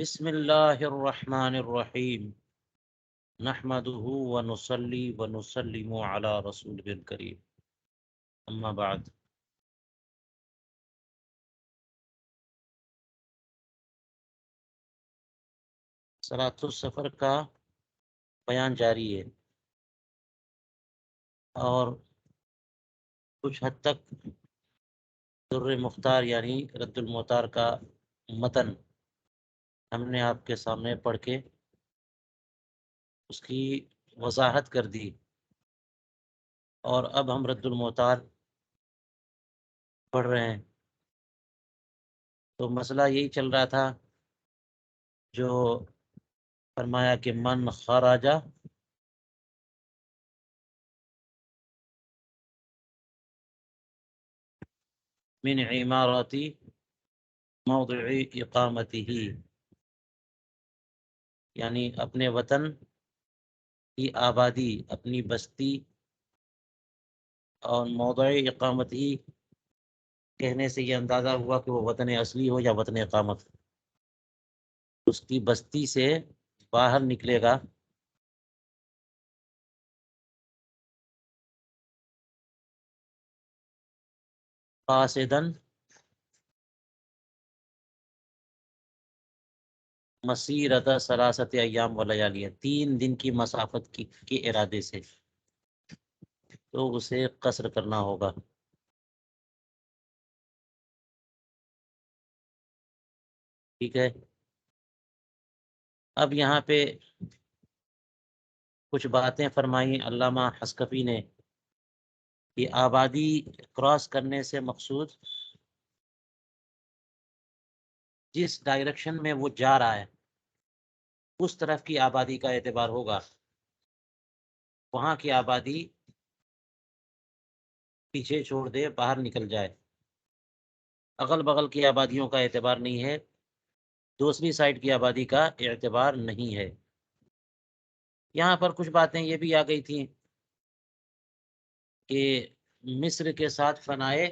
بسم اللہ الرحمن الرحیم نحمده ونصلی ونسلم علی رسول الکریم اما بعد۔ صلاۃ السفر کا بیان جاری ہے اور کچھ حد تک در مختار یعنی رد المختار کا متن ہم نے آپ کے سامنے پڑھ کے اس کی وضاحت کر دی، اور اب ہم رد المختار پڑھ رہے ہیں۔ تو مسئلہ یہی چل رہا تھا جو فرمایا کہ من خرج من عمارتی موضع اقامته، یعنی اپنے وطن کی آبادی، اپنی بستی، اور موضع اقامت ہی کہنے سے یہ اندازہ ہوا کہ وہ وطن اصلی ہو یا وطن اقامت، اس کی بستی سے باہر نکلے گا قاصداً مسیرت ثلاثت ایام و لیالیہ، 3 دن کی مسافت کے ارادے سے، تو اسے قصر کرنا ہوگا۔ ٹھیک ہے، اب یہاں پہ کچھ باتیں فرمائی علامہ حسکفی نے کہ آبادی کراس کرنے سے مقصود جس ڈائریکشن میں وہ جا رہا ہے اس طرف کی آبادی کا اعتبار ہوگا، وہاں کی آبادی پیچھے چھوڑ دے، باہر نکل جائے، اغل بغل کی آبادیوں کا اعتبار نہیں ہے، دوسری سائڈ کی آبادی کا اعتبار نہیں ہے۔ یہاں پر کچھ باتیں یہ بھی آ گئی تھیں کہ مصر کے ساتھ فنائے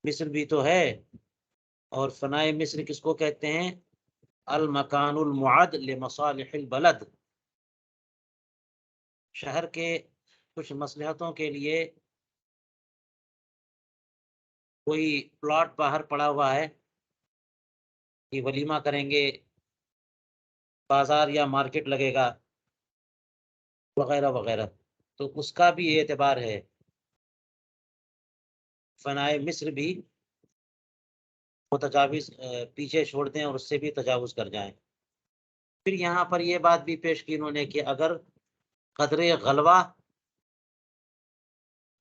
مصر بھی تو ہے، اور فنائے مصر کس کو کہتے ہیں؟ المکان المعد لمصالح البلد، شہر کے کچھ مصلحتوں کے لیے کوئی پلاٹ باہر پڑا ہوا ہے کہ ولیمہ کریں گے، بازار یا مارکیٹ لگے گا وغیرہ وغیرہ، تو اس کا بھی اعتبار ہے، فنائے مصر بھی متجاوز پیچھے چھوڑ دیں اور اس سے بھی تجاوز کر جائیں۔ پھر یہاں پر یہ بات بھی پیش کی انہوں نے کہ اگر قدر غلوہ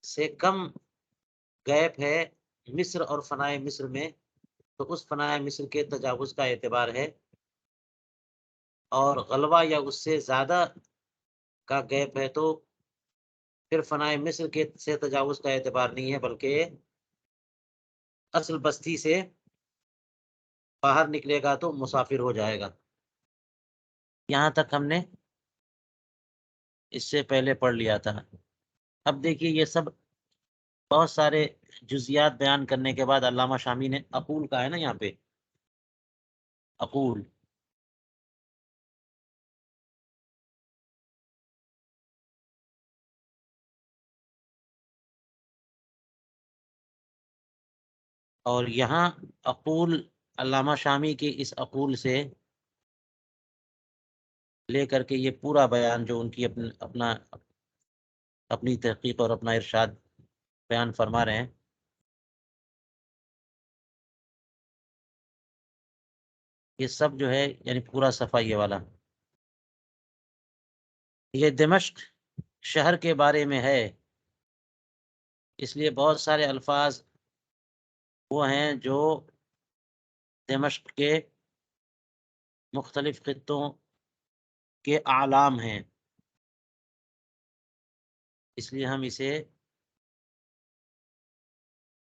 سے کم گیپ ہے مصر اور فنائے مصر میں، تو اس فنائے مصر کے تجاوز کا اعتبار ہے، اور غلوہ یا اس سے زیادہ کا گیپ ہے تو پھر فنائے مصر کے سے تجاوز کا اعتبار نہیں ہے، بلکہ اصل بستی سے باہر نکلے گا تو مسافر ہو جائے گا۔ یہاں تک ہم نے اس سے پہلے پڑھ لیا تھا۔ اب دیکھیے یہ سب بہت سارے جزیات بیان کرنے کے بعد علامہ شامی نے اقول کا ہے نا یہاں پہ، اقول، اور یہاں اقول علامہ شامی کے اس اقول سے لے کر کے یہ پورا بیان جو ان کی اپنی تحقیق اور اپنا ارشاد بیان فرما رہے ہیں، یہ سب جو ہے یعنی پورا صفحہ یہ والا، یہ دمشق شہر کے بارے میں ہے، اس لیے بہت سارے الفاظ وہ ہیں جو دمشق کے مختلف خطوں کے اعلام ہیں، اس لیے ہم اسے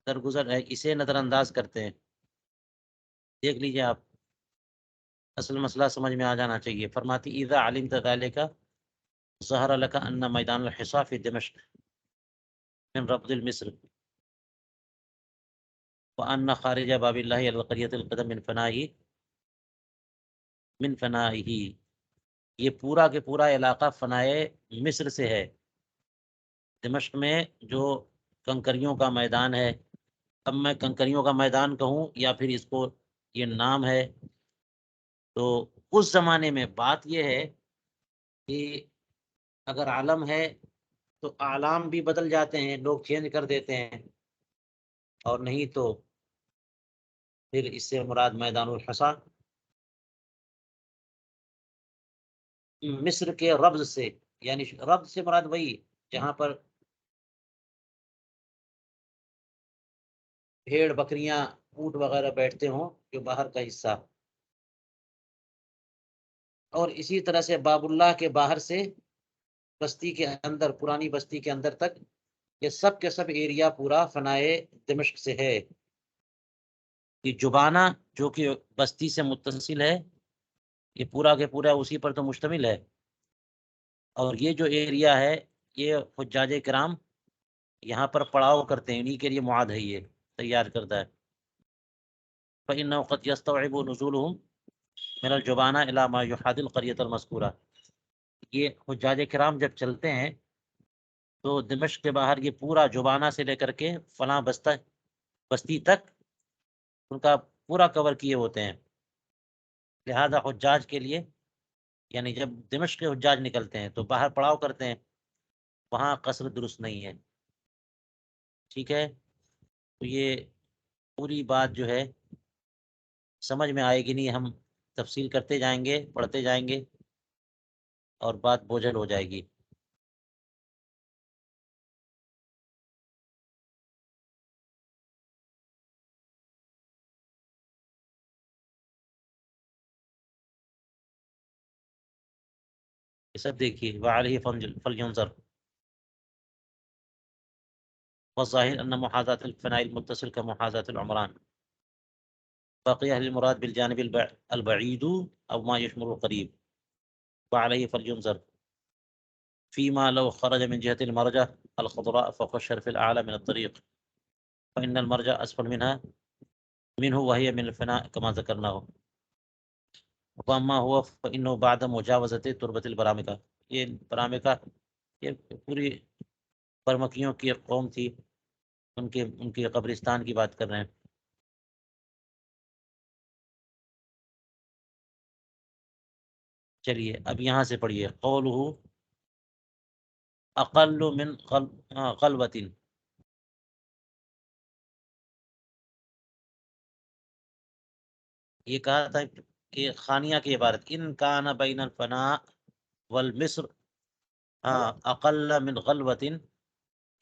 اسے نظر انداز کرتے ہیں۔ دیکھ لیجیے آپ، اصل مسئلہ سمجھ میں آ جانا چاہیے۔ فرماتی اذا علمت ذلك ظهر لك ان میدان الحصار في دمشق من ربض المصر وان خارج باب الله الى القرية القدم من فنائه من فنائه، یہ پورا کے پورا علاقہ فنائے مصر سے ہے۔ دمشق میں جو کنکریوں کا میدان ہے، اب میں کنکریوں کا میدان کہوں یا پھر اس کو یہ نام ہے، تو اس زمانے میں بات یہ ہے کہ اگر عالم ہے تو اعلام بھی بدل جاتے ہیں، لوگ چینج کر دیتے ہیں، اور نہیں تو پھر اس سے مراد میدان الحصا مصر کے ربض سے، یعنی ربض سے مراد وہی جہاں پر بھیڑ بکریاں اونٹ وغیرہ بیٹھتے ہوں، جو باہر کا حصہ، اور اسی طرح سے باب اللہ کے باہر سے بستی کے اندر، پرانی بستی کے اندر تک، یہ سب کے سب ایریا پورا فنائے دمشق سے ہے۔ یہ جبانہ جو کہ بستی سے متصل ہے، یہ پورا کے پورا اسی پر تو مشتمل ہے، اور یہ جو ایریا ہے یہ حجاج کرام یہاں پر پڑاؤ کرتے ہیں، انہی کے لیے معاد ہے، یہ تیار کردہ ہے۔ فإنه قد يستوعب نزولهم من الجبانہ إلى ما يحاذي القرية المذكورة، یہ حجاج کرام جب چلتے ہیں تو دمشق کے باہر یہ پورا جبانہ سے لے کر کے فلاں بستی تک ان کا پورا کور کیے ہوتے ہیں، لہذا حجاج کے لیے، یعنی جب دمشق کے حجاج نکلتے ہیں تو باہر پڑاؤ کرتے ہیں، وہاں قصر درست نہیں ہے، ٹھیک ہے۔ تو یہ پوری بات جو ہے سمجھ میں آئے گی نہیں، ہم تفصیل کرتے جائیں گے، پڑھتے جائیں گے، اور بات بوجھل ہو جائے گی۔ یہ سب دیکھیے، وعلیہ فلینظر، والظاہر ان محاذات الفناء المتصل كمحاذات العمران، باقی اہل المراد بالجانب البعید او ما يشمل القریب، وعلیہ فلینظر فيما لو خرج من جهة المرجع الخضراء فوق الشرف الأعلى من الطريق، فإن المرجع أسفل منه وهي من الفناء كما ذكرناه، وأما هو فإنه بعد مجاوزة تربة البرامكة، یہ برامکہ یہ پوری برمکیوں کی ایک قوم تھی، ان کے قبرستان کی بات کر رہے ہیں۔ چلیے اب یہاں سے پڑھیے، قولہ اقل من غلبۃ، یہ کہا تھا کہ خانیہ کی عبارت، ان کان بین الفناء والمصر اقل من غلبۃ،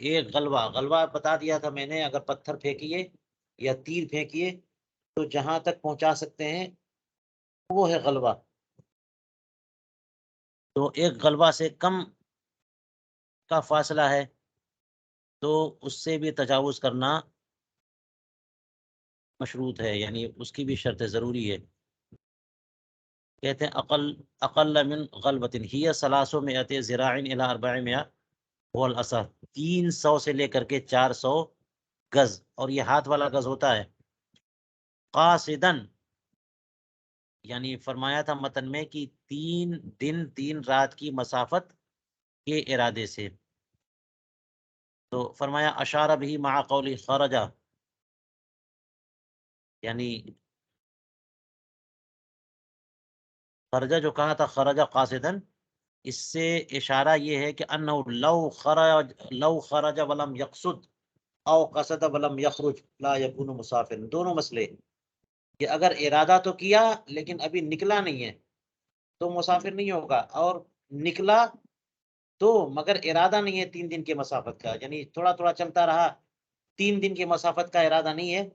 ایک غلبہ بتا دیا تھا میں نے، اگر پتھر پھینکیے یا تیر پھینکیے تو جہاں تک پہنچا سکتے ہیں وہ ہے غلبہ، تو ایک غلبہ سے کم کا فاصلہ ہے تو اس سے بھی تجاوز کرنا مشروط ہے، یعنی اس کی بھی شرط ضروری ہے۔ کہتے ہیں اقل من غلبۃ ہی 300 ذراع الی 400 هو الاصح، 300 سے لے کر کے 400 گز، اور یہ ہاتھ والا گز ہوتا ہے، قاصدن، یعنی فرمایا تھا متن میں کہ 3 دن 3 رات کی مسافت کے ارادے سے، تو فرمایا اشار بھی مع قول خرجہ، یعنی خرجہ جو کہا تھا، خرجہ قاصدن، اس سے اشارہ یہ ہے کہ انہ لو خرج ولم یقصد او قصد ولم یخرج لا یکون مسافر، دونوں مسئلے، کہ اگر ارادہ تو کیا لیکن ابھی نکلا نہیں ہے تو مسافر نہیں ہوگا، اور نکلا تو مگر ارادہ نہیں ہے 3 دن کی مسافت کا، یعنی تھوڑا تھوڑا چلتا رہا، 3 دن کی مسافت کا ارادہ نہیں ہے،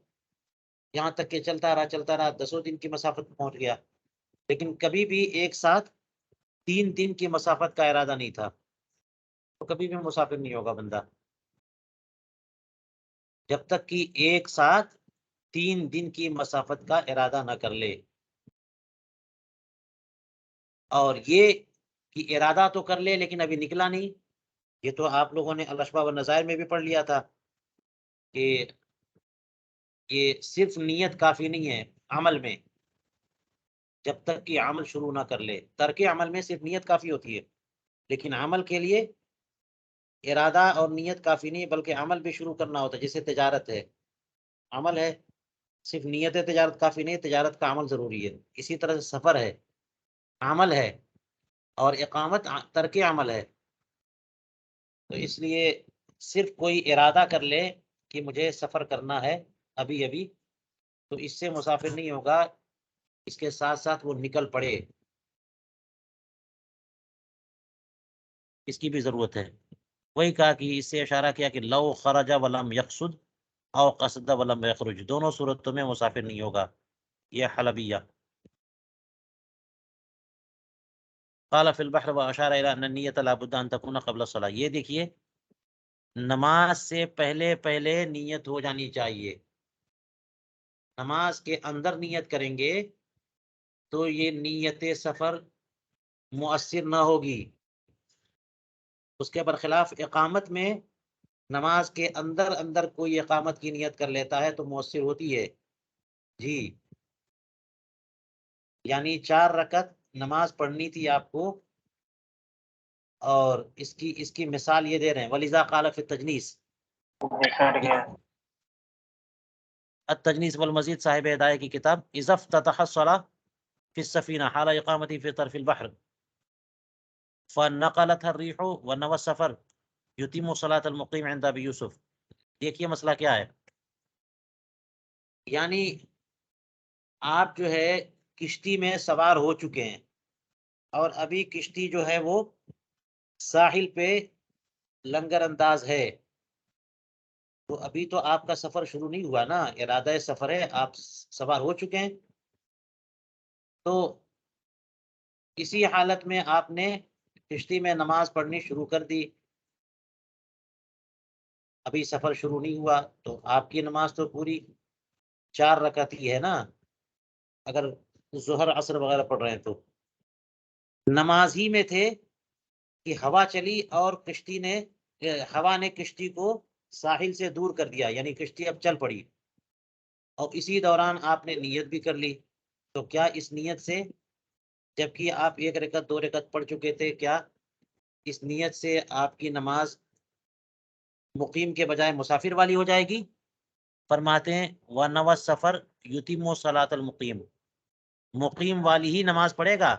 یہاں تک کہ چلتا رہا 10 دن کی مسافت پہنچ گیا، لیکن کبھی بھی ایک ساتھ 3 دن کی مسافت کا ارادہ نہیں تھا، تو کبھی بھی مسافر نہیں ہوگا بندہ، جب تک کہ ایک ساتھ 3 دن کی مسافت کا ارادہ نہ کر لے، اور یہ کہ ارادہ تو کر لے لیکن ابھی نکلا نہیں، یہ تو آپ لوگوں نے الاشباح والنظائر میں بھی پڑھ لیا تھا کہ یہ صرف نیت کافی نہیں ہے عمل میں، جب تک کہ عمل شروع نہ کر لے. ترک عمل میں صرف نیت کافی ہوتی ہے، لیکن عمل کے لیے ارادہ اور نیت کافی نہیں، بلکہ عمل بھی شروع کرنا ہوتا ہے. جیسے تجارت ہے، عمل ہے، صرف نیت تجارت کافی نہیں، تجارت کا عمل ضروری ہے. اسی طرح سے سفر ہے، عمل ہے، اور اقامت ترک عمل ہے. تو اس لیے صرف کوئی ارادہ کر لے کہ مجھے سفر کرنا ہے ابھی ابھی، تو اس سے مسافر نہیں ہوگا، اس کے ساتھ ساتھ وہ نکل پڑے، اس کی بھی ضرورت ہے. وہی کہا کہ اس سے اشارہ کیا کہ لو خرج ولم یقصد او قصد ولم یخرج، دونوں صورتوں میں مسافر نہیں ہوگا. یہ حلبیہ. قال فی البحر واشار الی ان النیۃ لا بد ان تکون قبل الصلاۃ. یہ دیکھیے، نماز سے پہلے پہلے نیت ہو جانی چاہیے. نماز کے اندر نیت کریں گے تو یہ نیت سفر مؤثر نہ ہوگی. اس کے برخلاف اقامت میں نماز کے اندر اندر کوئی اقامت کی نیت کر لیتا ہے تو مؤثر ہوتی ہے. جی، یعنی 4 رکعت نماز پڑھنی تھی آپ کو، اور اس کی مثال یہ دے رہے ہیں. وَلِذَا قَالَ فِي التَّجْنِيسِ، التجنیس والمزید صاحب ہدایہ کی کتاب، اذا افتتح الصلاۃ فی السفینہ حال اقامتی فی طرف البحر فنقلتها الريح ونوى السفر یتیم صلاۃ المقیم عند ابی یوسف. دیکھیے مسئلہ کیا ہے. یعنی آپ جو ہے کشتی میں سوار ہو چکے ہیں، اور ابھی کشتی جو ہے وہ ساحل پہ لنگر انداز ہے، تو ابھی تو آپ کا سفر شروع نہیں ہوا نا، ارادہ سفر ہے، آپ سوار ہو چکے ہیں. تو اسی حالت میں آپ نے کشتی میں نماز پڑھنی شروع کر دی، ابھی سفر شروع نہیں ہوا، تو آپ کی نماز تو پوری 4 رکعت ہی ہے نا، اگر ظہر عصر وغیرہ پڑھ رہے ہیں تو. نماز ہی میں تھے کہ ہوا چلی اور ہوا نے کشتی کو ساحل سے دور کر دیا، یعنی کشتی اب چل پڑی، اور اسی دوران آپ نے نیت بھی کر لی. تو کیا اس نیت سے، جبکہ آپ 1 رکعت 2 رکعت پڑھ چکے تھے، کیا اس نیت سے آپ کی نماز مقیم کے بجائے مسافر والی ہو جائے گی؟ فرماتے ہیں وَنَوَى السَّفَرَ یُتِمُّ صَلَاةَ الْمُقِيمِ، مقیم والی ہی نماز پڑھے گا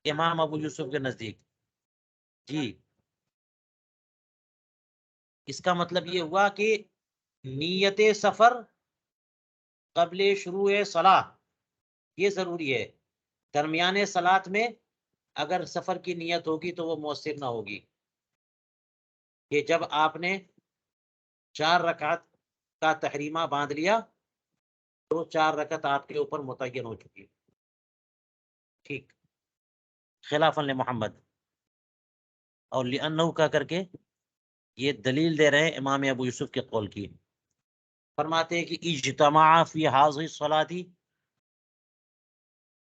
امام ابو یوسف کے نزدیک. جی، اس کا مطلب یہ ہوا کہ نیت سفر قبل شروع صلاح یہ ضروری ہے. درمیان صلاۃ میں اگر سفر کی نیت ہوگی تو وہ مؤثر نہ ہوگی. کہ جب آپ نے 4 رکعت کا تحریمہ باندھ لیا تو 4 رکعت آپ کے اوپر متعین ہو چکی. ٹھیک، خلافاً لمحمد. اور لِأَنَّهُ کا کر کے یہ دلیل دے رہے ہیں امام ابو یوسف کے قول کی. فرماتے ہیں کہ اجتماع فی هذه الصلاۃ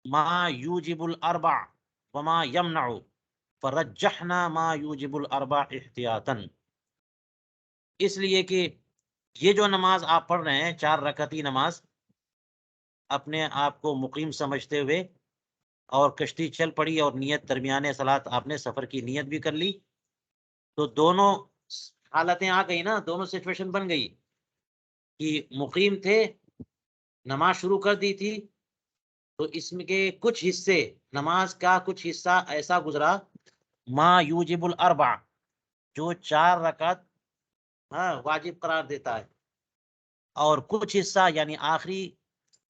ما یوجب الاربع وما یمنع فرجحنا ما یوجب الاربع احتیاطا. اس لیے کہ یہ جو نماز آپ پڑھ رہے ہیں 4 رکعتی نماز، اپنے آپ کو مقیم سمجھتے ہوئے، اور کشتی چل پڑی اور نیت درمیان صلاۃ آپ نے سفر کی نیت بھی کر لی، تو دونوں حالتیں آ گئی نا، دونوں سچویشن بن گئی کہ مقیم تھے، نماز شروع کر دی تھی، تو اس میں کے کچھ حصے، نماز کا کچھ حصہ ایسا گزرا ما یوجب الاربع، جو 4 رکعت واجب قرار دیتا ہے، اور کچھ حصہ یعنی آخری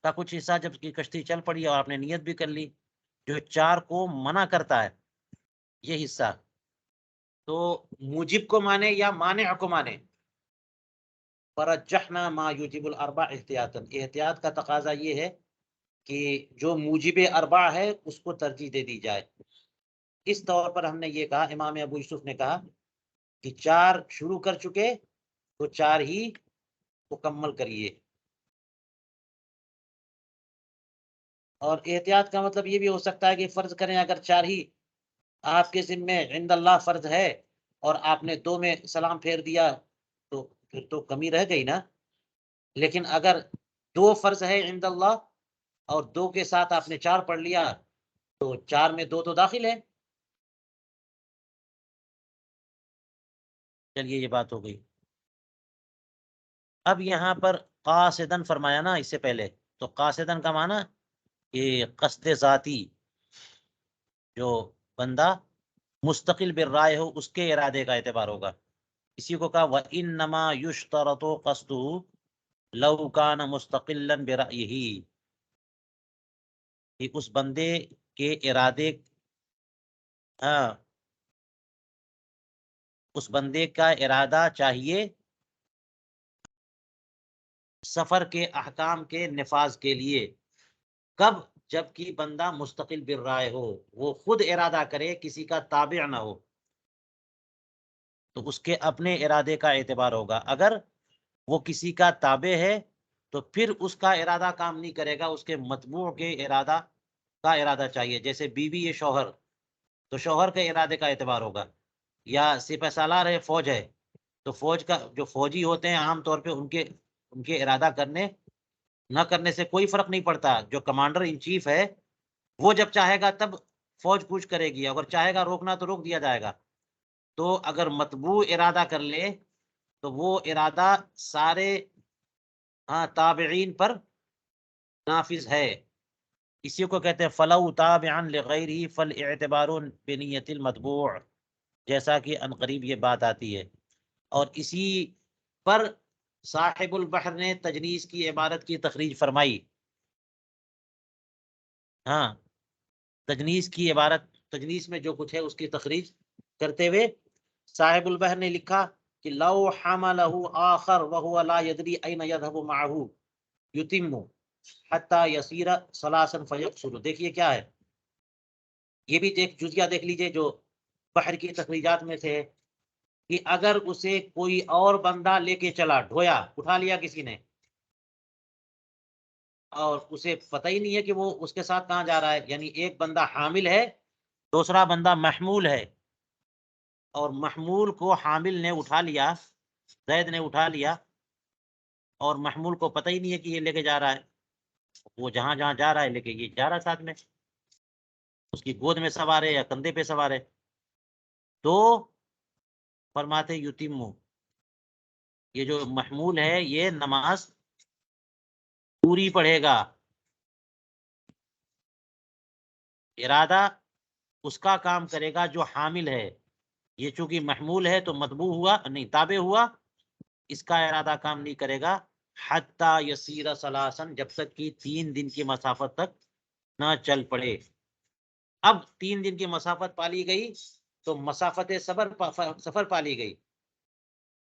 کا کچھ حصہ جب کی کشتی چل پڑی اور آپ نے نیت بھی کر لی، جو 4 کو منع کرتا ہے یہ حصہ. تو موجب کو مانے یا مانع کو مانے، فرجحنا ما یوجب الاربع احتیاطا، احتیاط کا تقاضا یہ ہے کہ جو موجب اربع ہے اس کو ترجیح دے دی جائے. اس طور پر ہم نے یہ کہا، امام ابو یوسف نے کہا کہ 4 شروع کر چکے تو 4 ہی مکمل کریے. اور احتیاط کا مطلب یہ بھی ہو سکتا ہے کہ فرض کریں اگر 4 ہی آپ کے ذمے عند اللہ فرض ہے اور آپ نے 2 میں سلام پھیر دیا تو پھر تو کمی رہ گئی نا. لیکن اگر 2 فرض ہے عند اللہ اور 2 کے ساتھ آپ نے 4 پڑھ لیا تو 4 میں 2 تو داخل ہے. چلیے یہ بات ہو گئی. اب یہاں پر قاصدن فرمایا نا اس سے پہلے، تو قاصدن کا معنی یہ قصد ذاتی، جو بندہ مستقل بالرائے ہو اس کے ارادے کا اعتبار ہوگا. اسی کو کہا وَإِنَّمَا يُشْتَرَطُ قَصْدُهُ لَوْ كَانَ مُسْتَقِلًا بِرَأْيِهِ، کہ اس بندے کے ارادے، ہاں اس بندے کا ارادہ چاہیے سفر کے احکام کے نفاذ کے لیے. کب؟ جب کہ بندہ مستقل بالرائے ہو، وہ خود ارادہ کرے، کسی کا تابع نہ ہو، تو اس کے اپنے ارادے کا اعتبار ہوگا. اگر وہ کسی کا تابع ہے تو پھر اس کا ارادہ کام نہیں کرے گا، اس کے متبوع کے ارادہ کا ارادہ چاہیے. جیسے بیوی ہے شوہر، تو شوہر کے ارادے کا اعتبار ہوگا. یا سپہ سالار ہے، فوج ہے، تو فوج کا جو فوجی ہوتے ہیں عام طور پہ ان کے ارادہ کرنے نہ کرنے سے کوئی فرق نہیں پڑتا. جو کمانڈر ان چیف ہے وہ جب چاہے گا تب فوج کوچ کرے گی، اگر چاہے گا روکنا تو روک دیا جائے گا. تو اگر متبوع ارادہ کر لے تو وہ ارادہ سارے تابعین پر نافذ ہے. اسی کو کہتے ہیں فَلَوْ تَابِعًا لِغَيْرِهِ فَالْاِعْتِبَارُ بِنِيَّةِ الْمَتْبُوعِ، جیسا کہ عنقریب یہ بات آتی ہے. اور اسی پر صاحب البحر نے تجنیس کی عبارت کی تخریج فرمائی. ہاں تجنیس کی عبارت، تجنیس میں جو کچھ ہے اس کی تخریج کرتے ہوئے صاحب البحر نے لکھا کہ لو حملہ آخر وهو لا يدري اين يذهب معه يتم حتى يصير ثلاثا فيقصر. دیکھیے کیا ہے، یہ بھی ایک جزیہ دیکھ لیجئے جو بحر کی تخریجات میں تھے، کہ اگر اسے کوئی اور بندہ لے کے چلا، ڈھویا اٹھا لیا کسی نے، اور اسے پتہ ہی نہیں ہے کہ وہ اس کے ساتھ کہاں جا رہا ہے، یعنی ایک بندہ حامل ہے، دوسرا بندہ محمول ہے، اور محمول کو حامل نے اٹھا لیا، زید نے اٹھا لیا، اور محمول کو پتہ ہی نہیں ہے کہ یہ لے کے جا رہا ہے، وہ جہاں جہاں جا رہا ہے لے کے یہ جا رہا ہے ساتھ میں، اس کی گود میں سوار ہے یا کندھے پہ سوار ہے، تو فرماتے یتیمو، یہ جو محمول ہے یہ نماز پوری پڑھے گا. ارادہ اس کا کام کرے گا جو حامل ہے، یہ چونکہ محمول ہے تو متبوع ہوا نہیں، تابع ہوا، اس کا ارادہ کام نہیں کرے گا حتی یسیر ثلاثن، جب تک کہ 3 دن کی مسافت تک نہ چل پڑے. اب 3 دن کی مسافت پالی گئی تو مسافت سفر پالی گئی،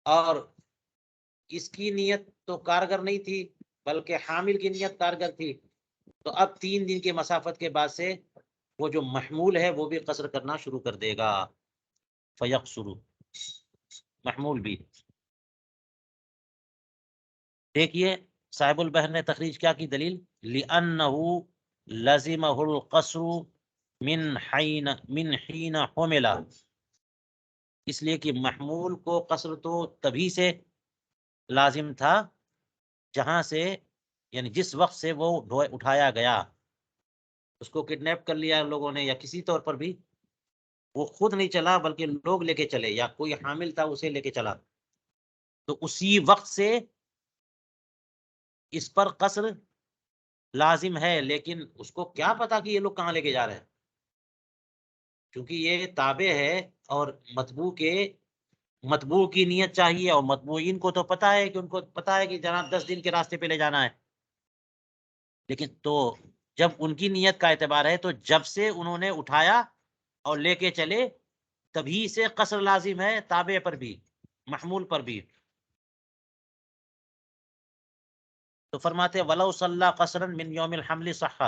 اور اس کی نیت تو کارگر نہیں تھی بلکہ حامل کی نیت کارگر تھی. تو اب 3 دن کی مسافت کے بعد سے وہ جو محمول ہے وہ بھی قصر کرنا شروع کر دے گا. فیقصر، محمول بھی. دیکھیے صاحب البحر نے تخریج کیا کی دلیل، لِأَنَّهُ لَزِمَهُ الْقَصْرُ من حین حمل، اس لیے کہ محمول کو قصر تو تبھی سے لازم تھا جہاں سے، یعنی جس وقت سے وہ اٹھایا گیا، اس کو کڈنیپ کر لیا لوگوں نے یا کسی طور پر بھی، وہ خود نہیں چلا بلکہ لوگ لے کے چلے یا کوئی حامل تھا اسے لے کے چلا، تو اسی وقت سے اس پر قصر لازم ہے. لیکن اس کو کیا پتا کہ یہ لوگ کہاں لے کے جا رہے ہیں، کیونکہ یہ تابع ہے، اور متبوع کی نیت چاہیے، اور متبوعین کو تو پتا ہے کہ ان کو پتا ہے کہ جناب 10 دن کے راستے پہ لے جانا ہے. لیکن تو جب ان کی نیت کا اعتبار ہے تو جب سے انہوں نے اٹھایا اور لے کے چلے تبھی سے قصر لازم ہے، تابع پر بھی محمول پر بھی. تو فرماتے ولو صلی قصرا من یوم الحمل صح،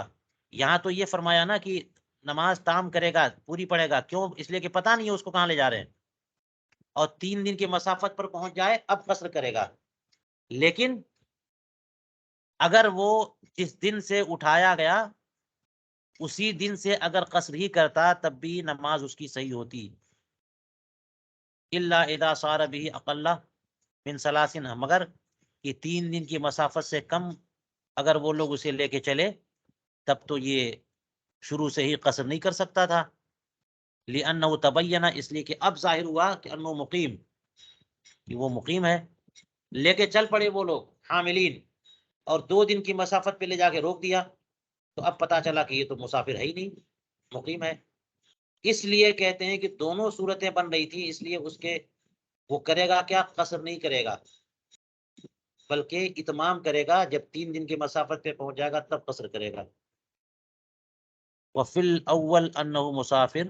یہاں تو یہ فرمایا نا کہ نماز تام کرے گا، پوری پڑھے گا، کیوں؟ اس لیے کہ پتہ نہیں ہے اس کو کہاں لے جا رہے ہیں، اور 3 دن کی مسافت پر پہنچ جائے اب قصر کرے گا. لیکن اگر وہ جس دن سے اٹھایا گیا اسی دن سے اگر قصر ہی کرتا تب بھی نماز اس کی صحیح ہوتی. الا اذا صار به اقل من 3، مگر کہ 3 دن کی مسافت سے کم اگر وہ لوگ اسے لے کے چلے تب تو یہ شروع سے ہی قصر نہیں کر سکتا تھا. لأنه تبین، اس لیے کہ اب ظاہر ہوا کہ انه مقیم، کہ وہ مقیم ہے. لے کے چل پڑے وہ لوگ حاملین، اور 2 دن کی مسافت پہ لے جا کے روک دیا، تو اب پتا چلا کہ یہ تو مسافر ہے ہی نہیں، مقیم ہے. اس لیے کہتے ہیں کہ دونوں صورتیں بن رہی تھی، اس لیے اس کے وہ کرے گا کیا؟ قصر نہیں کرے گا، بلکہ اتمام کرے گا. جب 3 دن کی مسافت پہ پہنچ جائے گا تب قصر کرے گا. وفی الاول انہ مسافر،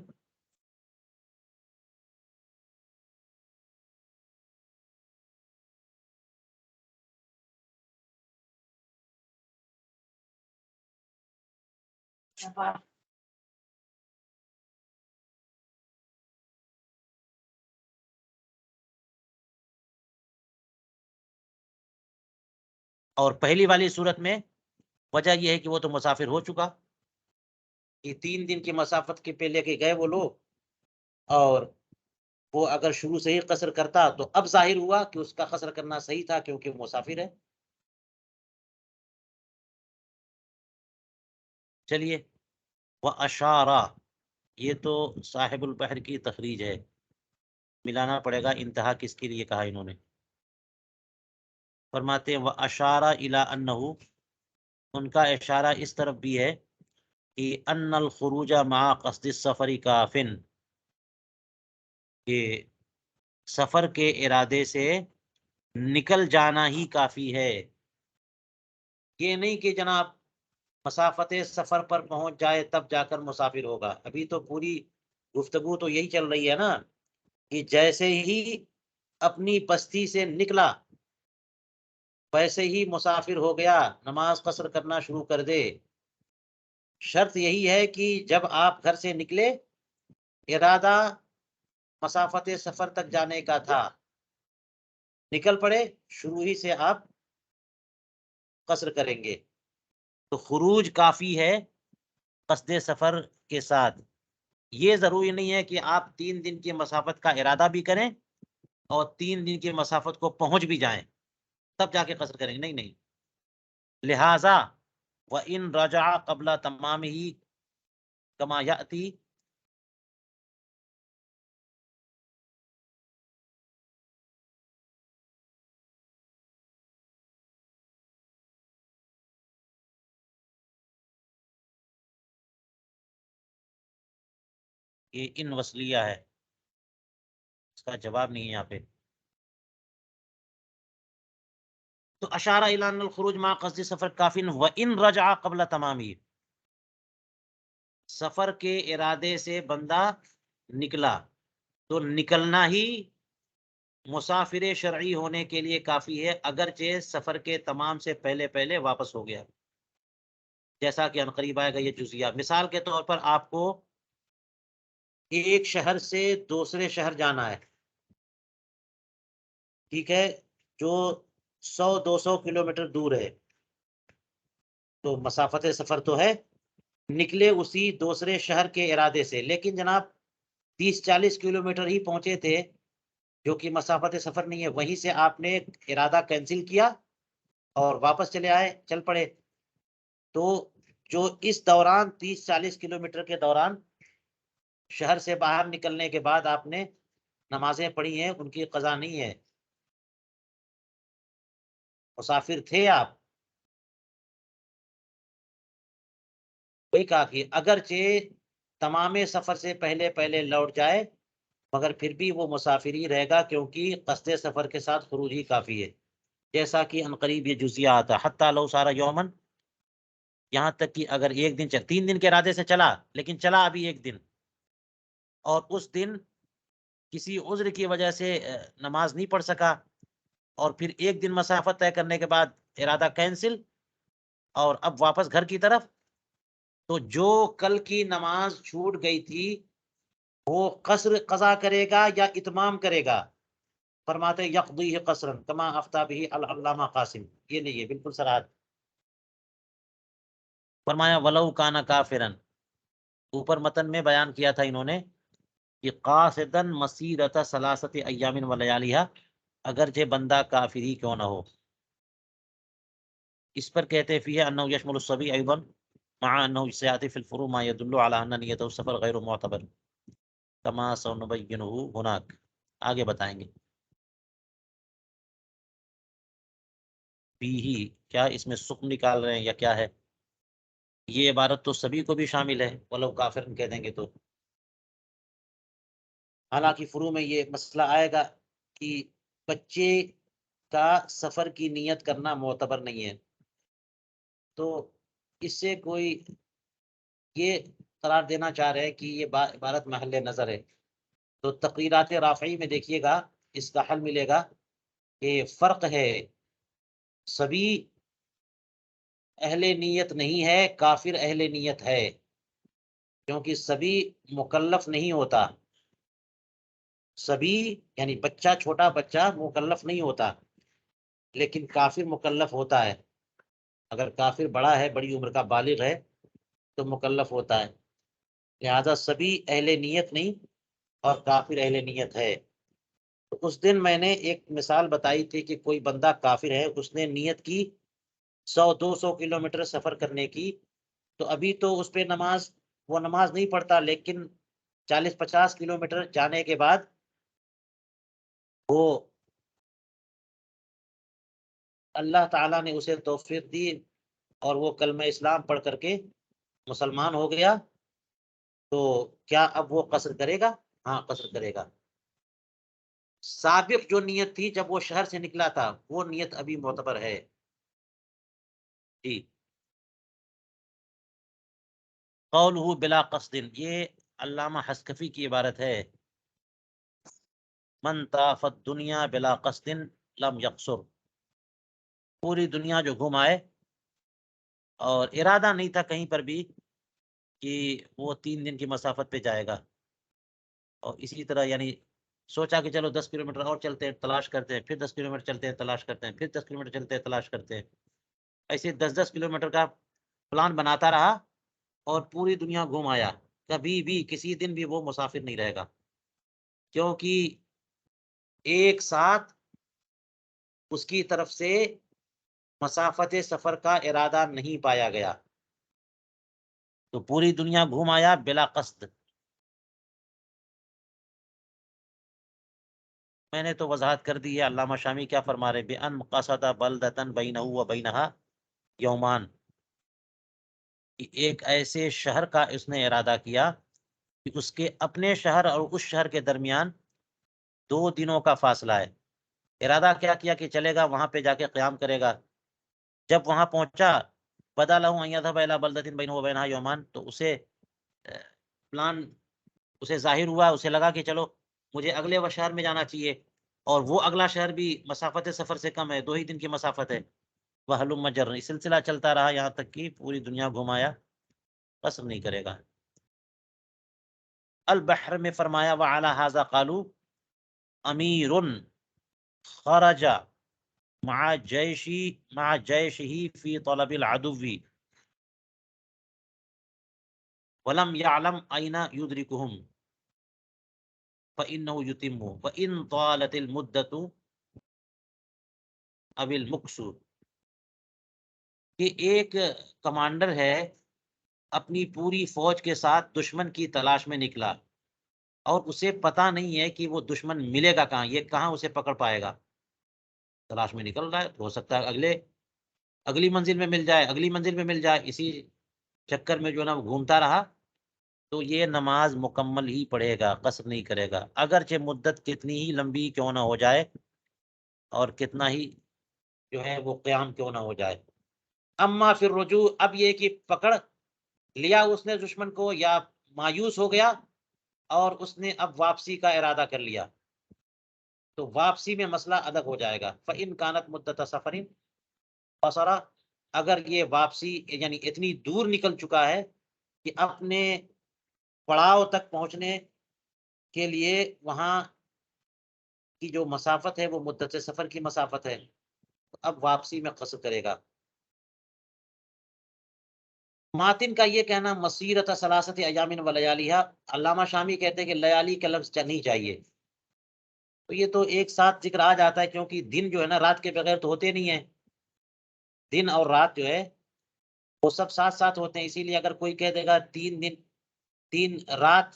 اور پہلی والی صورت میں وجہ یہ ہے کہ وہ تو مسافر ہو چکا، کہ 3 دن کی مسافت کے پہ لے کے گئے وہ لوگ، اور وہ اگر شروع سے ہی قصر کرتا تو اب ظاہر ہوا کہ اس کا قصر کرنا صحیح تھا کیونکہ وہ مسافر ہے. چلیے، وَأَشَارَ، یہ تو صاحب البحر کی تخریج ہے، ملانا پڑے گا انتہا کس کے لیے کہا انہوں نے. فرماتے ہیں وَأَشَارَ إِلَىٰ أَنَّهُ، ان کا اشارہ اس طرف بھی ہے کہ ان الخروج مع قصد السفر کافن، کہ سفر کے ارادے سے نکل جانا ہی کافی ہے. یہ نہیں کہ جناب مسافت سفر پر پہنچ جائے تب جا کر مسافر ہوگا. ابھی تو پوری گفتگو تو یہی چل رہی ہے نا، کہ جیسے ہی اپنی بستی سے نکلا ویسے ہی مسافر ہو گیا، نماز قصر کرنا شروع کر دے. شرط یہی ہے کہ جب آپ گھر سے نکلے ارادہ مسافت سفر تک جانے کا تھا، نکل پڑے، شروع ہی سے آپ قصر کریں گے. تو خروج کافی ہے قصد سفر کے ساتھ. یہ ضروری نہیں ہے کہ آپ 3 دن کی مسافت کا ارادہ بھی کریں اور 3 دن کی مسافت کو پہنچ بھی جائیں تب جا کے قصر کریں گے، نہیں نہیں. لہذا وَإِن رَجَعَ قَبْلَ تَمَامِهِ كَمَا يَأْتِي، یہ ان وصلیہ ہے، اس کا جواب نہیں ہے یہاں پہ. تو اشارہ الی ان الخروج مع قصد سفر کافن وان رجع قبل تمامی، سفر کے ارادے سے بندہ نکلا تو نکلنا ہی مسافر شرعی ہونے کے لیے کافی ہے، اگرچہ سفر کے تمام سے پہلے پہلے واپس ہو گیا. جیسا کہ عنقریب آئے گا یہ جزیہ. مثال کے طور پر آپ کو ایک شہر سے دوسرے شہر جانا ہے، ٹھیک ہے، جو 100-200 کلومیٹر دور ہے، تو مسافت سفر تو ہے، نکلے اسی دوسرے شہر کے ارادے سے، لیکن جناب 30-40 کلومیٹر ہی پہنچے تھے جو کہ مسافت سفر نہیں ہے، وہیں سے آپ نے ارادہ کینسل کیا اور واپس چلے آئے، چل پڑے. تو جو اس دوران 30-40 کلومیٹر کے دوران شہر سے باہر نکلنے کے بعد آپ نے نمازیں پڑھی ہیں، ان کی قضا نہیں ہے، مسافر تھے آپ. وہی کہا کہ اگرچہ تمام سفر سے پہلے پہلے لوٹ جائے مگر پھر بھی وہ مسافر ہی رہے گا، کیونکہ قصد سفر کے ساتھ خروج ہی کافی ہے. جیسا کہ عنقریب یہ جزیہ آتا ہے حتی لو سارا یومن، یہاں تک کہ اگر ایک دن 3 دن کے ارادے سے چلا لیکن چلا ابھی ایک دن، اور اس دن کسی عذر کی وجہ سے نماز نہیں پڑھ سکا، اور پھر ایک دن مسافت طے کرنے کے بعد ارادہ کینسل اور اب واپس گھر کی طرف، تو جو کل کی نماز چھوٹ گئی تھی وہ قصر قضا کرے گا یا اتمام کرے گا؟ فرماتے یقضیہ قصرا کما افتى به العلامہ قاسم. یہ نہیں ہے بالکل سراحت. فرمایا ولو کان کافرا، اوپر متن میں بیان کیا تھا انہوں نے کہ قاصدا مسیرۃ 3 ایام ولیالیھا، اگرچہ بندہ کافر ہی کیوں نہ ہو. اس پر کہتے فیہ انہ یشمل الصبی ایضا، مع انه سياتي في الفروع ما يدل على ان نیت السفر غیر معتبر كما سنبينه هناك. آگے بتائیں گے. بھی کیا اس میں سکم نکال رہے ہیں یا کیا ہے؟ یہ عبارت تو سبھی کو بھی شامل ہے ولو کافر کہہ دیں گے تو. حالانکہ فروع میں یہ مسئلہ آئے گا کہ بچے کا سفر کی نیت کرنا معتبر نہیں ہے، تو اس سے کوئی یہ قرار دینا چاہ رہے ہیں کہ یہ عبارت محل نظر ہے. تو تقریرات رافعی میں دیکھیے گا اس کا حل ملے گا کہ فرق ہے، سبھی اہل نیت نہیں ہے، کافر اہل نیت ہے، کیونکہ سبھی مکلف نہیں ہوتا. سبھی یعنی بچہ، چھوٹا بچہ مکلف نہیں ہوتا، لیکن کافر مکلف ہوتا ہے. اگر کافر بڑا ہے، بڑی عمر کا بالغ ہے تو مکلف ہوتا ہے. لہذا سبھی اہل نیت نہیں اور کافر اہل نیت ہے. تو اس دن میں نے ایک مثال بتائی تھی کہ کوئی بندہ کافر ہے، اس نے نیت کی 100-200 کلومیٹر سفر کرنے کی، تو ابھی تو اس پہ وہ نماز نہیں پڑھتا، لیکن 40-50 کلومیٹر جانے کے بعد وہ اللہ تعالیٰ نے اسے توفیق دی اور وہ کلمہ اسلام پڑھ کر کے مسلمان ہو گیا. تو کیا اب وہ قصر کرے گا؟ ہاں قصر کرے گا. سابق جو نیت تھی جب وہ شہر سے نکلا تھا، وہ نیت ابھی معتبر ہے. جی. قولہ بلا قصد، یہ علامہ حسکفی کی عبارت ہے. من طاف الدنیا بلا قصد لم یقصر، پوری دنیا جو گھوم آئے اور ارادہ نہیں تھا کہیں پر بھی کہ وہ 3 دن کی مسافت پہ جائے گا، اور اسی طرح یعنی سوچا کہ چلو 10 کلومیٹر اور چلتے ہیں تلاش کرتے ہیں، پھر 10 کلومیٹر چلتے ہیں تلاش کرتے ہیں، پھر 10 کلومیٹر چلتے ہیں تلاش کرتے ہیں، ایسے 10-10 کلومیٹر کا پلان بناتا رہا اور پوری دنیا گھوم آیا، کبھی بھی کسی دن بھی وہ مسافر نہیں رہے گا، کیونکہ ایک ساتھ اس کی طرف سے مسافت سفر کا ارادہ نہیں پایا گیا. تو پوری دنیا گھوم آیا بلا قصد. میں نے تو وضاحت کر دی ہے. علامہ شامی کیا فرما رہے؟ بِأَنْ قَصَدَ بَلْدَةً بَيْنَهُ وَبَيْنَهَا یومان، ایک ایسے شہر کا اس نے ارادہ کیا کہ اس کے اپنے شہر اور اس شہر کے درمیان 2 دنوں کا فاصلہ ہے. ارادہ کیا کہ چلے گا وہاں پہ جا کے قیام کرے گا. جب وہاں پہنچا بدا لہو ان یذهب الى بلدۃ بینہ وبینہا یومان، تو اسے پلان اسے ظاہر ہوا، اسے لگا کہ چلو مجھے اگلے وہ شہر میں جانا چاہیے، اور وہ اگلا شہر بھی مسافت سفر سے کم ہے، 2 ہی دن کی مسافت ہے. وَهَلُمَّ جَرًّا، یہ سلسلہ چلتا رہا یہاں تک کہ پوری دنیا گھمایا، قصر نہیں کرے گا. البحر میں فرمایا وَعَلَى هَذَا قَالُوا أَمِيرٌ خَرَجَ مع جيشه في طلب العدو ولم يعلم أين يدركهم فإنه يتم وإن طالت المدة أو المكث. کہ ایک کمانڈر ہے، اپنی پوری فوج کے ساتھ دشمن کی تلاش میں نکلا، اور اسے پتا نہیں ہے کہ وہ دشمن ملے گا کہاں، یہ کہاں اسے پکڑ پائے گا. تلاش میں نکل رہا ہے، ہو سکتا ہے اگلی منزل میں مل جائے، اگلی منزل میں مل جائے، اسی چکر میں جو ہے نا وہ گھومتا رہا. تو یہ نماز مکمل ہی پڑھے گا، قصر نہیں کرے گا، اگرچہ مدت کتنی ہی لمبی کیوں نہ ہو جائے اور کتنا ہی جو ہے وہ قیام کیوں نہ ہو جائے. اما پھر رجوع، اب یہ کہ پکڑ لیا اس نے دشمن کو یا مایوس ہو گیا اور اس نے اب واپسی کا ارادہ کر لیا، تو واپسی میں مسئلہ الگ ہو جائے گا. فَإِنْ كَانَتْ مُدَّةَ سَفَرٍ قَصَرَ، اگر یہ واپسی یعنی اتنی دور نکل چکا ہے کہ اپنے پڑاؤ تک پہنچنے کے لیے وہاں کی جو مسافت ہے وہ مدت سفر کی مسافت ہے، تو اب واپسی میں قصر کرے گا. ماتن کا یہ کہنا مسیرت ثلاثت ایام و لیالیہا، علامہ شامی کہتے ہیں کہ لیالی کا لفظ نہیں چاہیے. تو یہ تو ایک ساتھ ذکر آ جاتا ہے، کیونکہ دن جو ہے نا رات کے بغیر تو ہوتے نہیں ہیں، دن اور رات جو ہے وہ سب ساتھ ساتھ ہوتے ہیں. اسی لیے اگر کوئی کہہ دے گا 3 دن 3 رات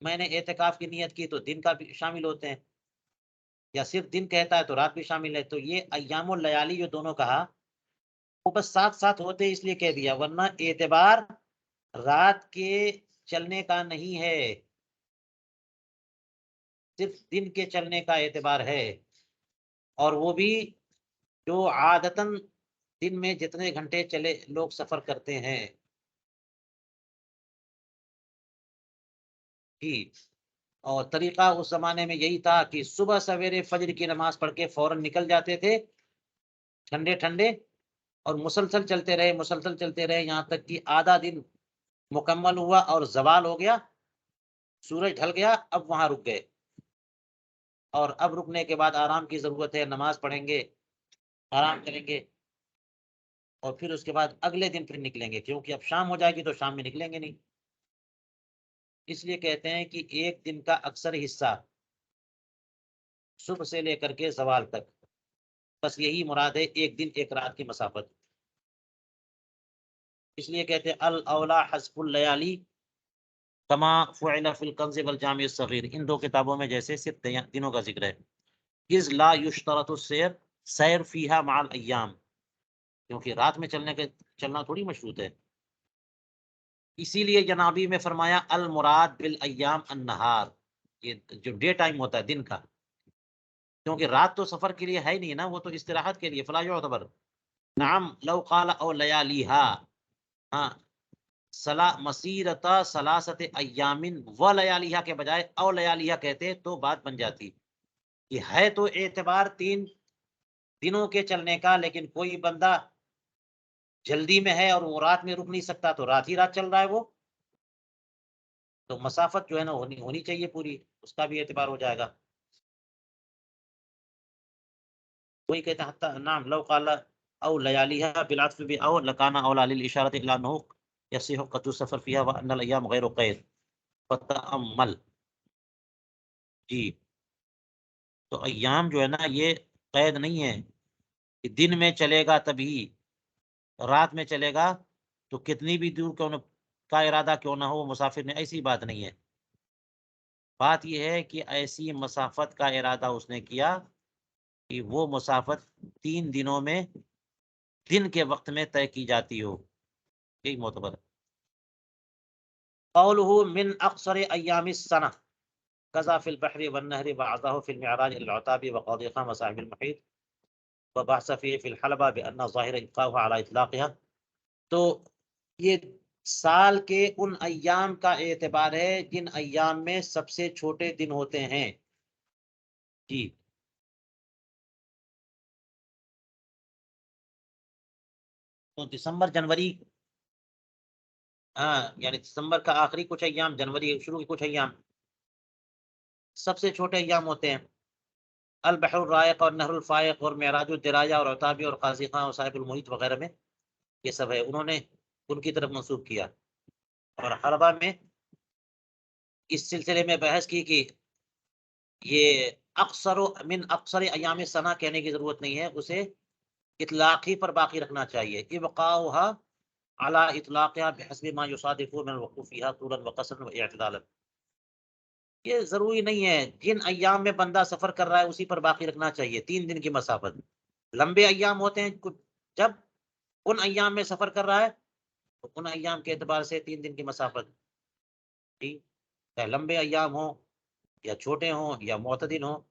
میں نے اعتکاف کی نیت کی تو دن کا بھی شامل ہوتے ہیں، یا صرف دن کہتا ہے تو رات بھی شامل ہے. تو یہ ایام اللیالی جو دونوں کہا وہ بس ساتھ ساتھ ہوتے ہیں اس لیے کہہ دیا، ورنہ اعتبار رات کے چلنے کا نہیں ہے، صرف دن کے چلنے کا اعتبار ہے. اور وہ بھی جو عادتاً دن میں جتنے گھنٹے چلے لوگ سفر کرتے ہیں. جی. اور طریقہ اس زمانے میں یہی تھا کہ صبح سویرے فجر کی نماز پڑھ کے فوراً نکل جاتے تھے ٹھنڈے ٹھنڈے، اور مسلسل چلتے رہے یہاں تک کہ آدھا دن مکمل ہوا اور زوال ہو گیا، سورج ڈھل گیا، اب وہاں رک گئے. اور اب رکنے کے بعد آرام کی ضرورت ہے، نماز پڑھیں گے، آرام کریں گے، اور پھر اس کے بعد اگلے دن پھر نکلیں گے، کیونکہ اب شام ہو جائے گی تو شام میں نکلیں گے نہیں. اس لیے کہتے ہیں کہ ایک دن کا اکثر حصہ صبح سے لے کر کے زوال تک، بس یہی مراد ہے، ایک دن ایک رات کی مسافت. اس لیے کہتے ہیں الاولا حسب اللیالی کما فعل فی الکنز والجامع الصغیر، ان دو کتابوں میں جیسے صرف دنوں کا ذکر ہے. اذ لا یشترط السیر، سیر فیہا مع الایام، کیونکہ رات میں چلنا تھوڑی مشروط ہے. اسی لیے جنابی میں فرمایا المراد بالایام النہار، یہ جو ڈے ٹائم ہوتا ہے دن کا، کیونکہ رات تو سفر کے لیے ہے ہی نہیں نا، وہ تو استراحت کے لیے، فلا یعتبر. نعم لو قال او لیالیہا، ہاں، مسیرتا ثلاثت ایام و لیالیہا کے بجائے او لیالیہا کہتے تو بات بن جاتی. یہ ہے تو اعتبار 3 دنوں کے چلنے کا، لیکن کوئی بندہ جلدی میں ہے اور وہ رات میں رک نہیں سکتا تو رات ہی رات چل رہا ہے وہ، تو مسافت جو ہے نا ہونی چاہیے پوری، اس کا بھی اعتبار ہو جائے گا. کوئی کہتا ہے حتی نعم لو قال او لیالیہا بالعطف او لکان اولا للاشارۃ الی انہ یصح قطع السفر فیہا وان الايام غیر قید فتأمل. جی. تو ایام جو ہے نا یہ قید نہیں ہے کہ دن میں چلے گا تبھی، رات میں چلے گا تو کتنی بھی دور کا ارادہ کیوں نہ ہو مسافر نے، ایسی بات نہیں ہے. بات یہ ہے کہ ایسی مسافت کا ارادہ اس نے کیا کہ وہ مسافت 3 دنوں میں دن کے وقت میں طے کی جاتی ہو، یہی معتبر ہے. قوله من اقصر ایام السنہ کذا فی البحر والنہر وعزاه فی المعراج العتاب وقاضی خان وصاحب المحیط وبحث فيه في الحلبہ بأن ظاہر ابقاؤها على اطلاقها. تو یہ سال کے ان ایام کا اعتبار ہے جن ایام میں سب سے چھوٹے دن ہوتے ہیں. جی. تو دسمبر جنوری، ہاں، یعنی دسمبر کا آخری کچھ ایام، جنوری شروع کے کچھ ایام سب سے چھوٹے ایام ہوتے ہیں. البحر الرائق اور نہر الفائق اور معراج الدراجہ اور عتابی اور قاضی خان اور صاحب المحیط وغیرہ میں یہ سب ہے، انہوں نے ان کی طرف منسوب کیا. اور حلبہ میں اس سلسلے میں بحث کی کہ یہ من اکثر ایام سنہ کہنے کی ضرورت نہیں ہے، اسے اطلاقی پر باقی رکھنا چاہیے. ابقاؤها على اطلاقها بحسب ما يصادف من الوقوف فيها طولا وقصرا واعتدالا. یہ ضروری نہیں ہے، جن ایام میں بندہ سفر کر رہا ہے اسی پر باقی رکھنا چاہیے. 3 دن کی مسافت، لمبے ایام ہوتے ہیں جب ان ایام میں سفر کر رہا ہے تو ان ایام کے اعتبار سے 3 دن کی مسافت. جی. چاہے لمبے ایام ہوں یا چھوٹے ہوں یا معتدل ہوں.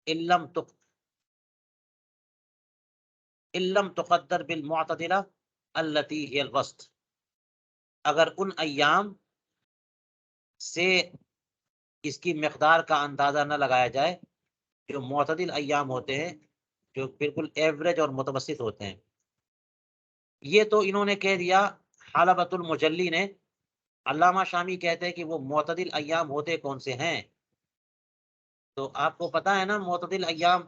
علم تقدر بالمعتدلہ التي هي الوسط، اگر ان ایام سے اس کی مقدار کا اندازہ نہ لگایا جائے جو معتدل ایام ہوتے ہیں، جو بالکل ایوریج اور متوسط ہوتے ہیں. یہ تو انہوں نے کہہ دیا حلبۃ المجلی نے. علامہ شامی کہتے ہیں کہ وہ معتدل ایام ہوتے کون سے ہیں. تو آپ کو پتا ہے نا معتدل ایام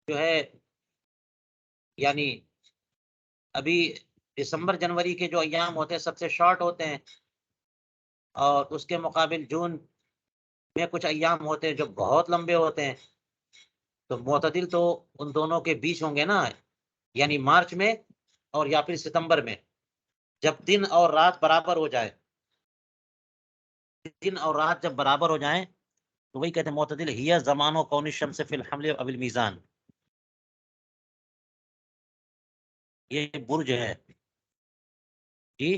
جو ہے، یعنی ابھی دسمبر جنوری کے جو ایام ہوتے ہیں سب سے شارٹ ہوتے ہیں، اور اس کے مقابل جون میں کچھ ایام ہوتے ہیں جو بہت لمبے ہوتے ہیں. تو معتدل تو ان دونوں کے بیچ ہوں گے نا، یعنی مارچ میں اور یا پھر ستمبر میں، جب دن اور رات برابر ہو جائے، دن اور رات جب برابر ہو جائیں تو وہی کہتے ہیں معتدل ہی زمان و کون الشمس فی الحمل اب المیزان. یہ برج ہے جی.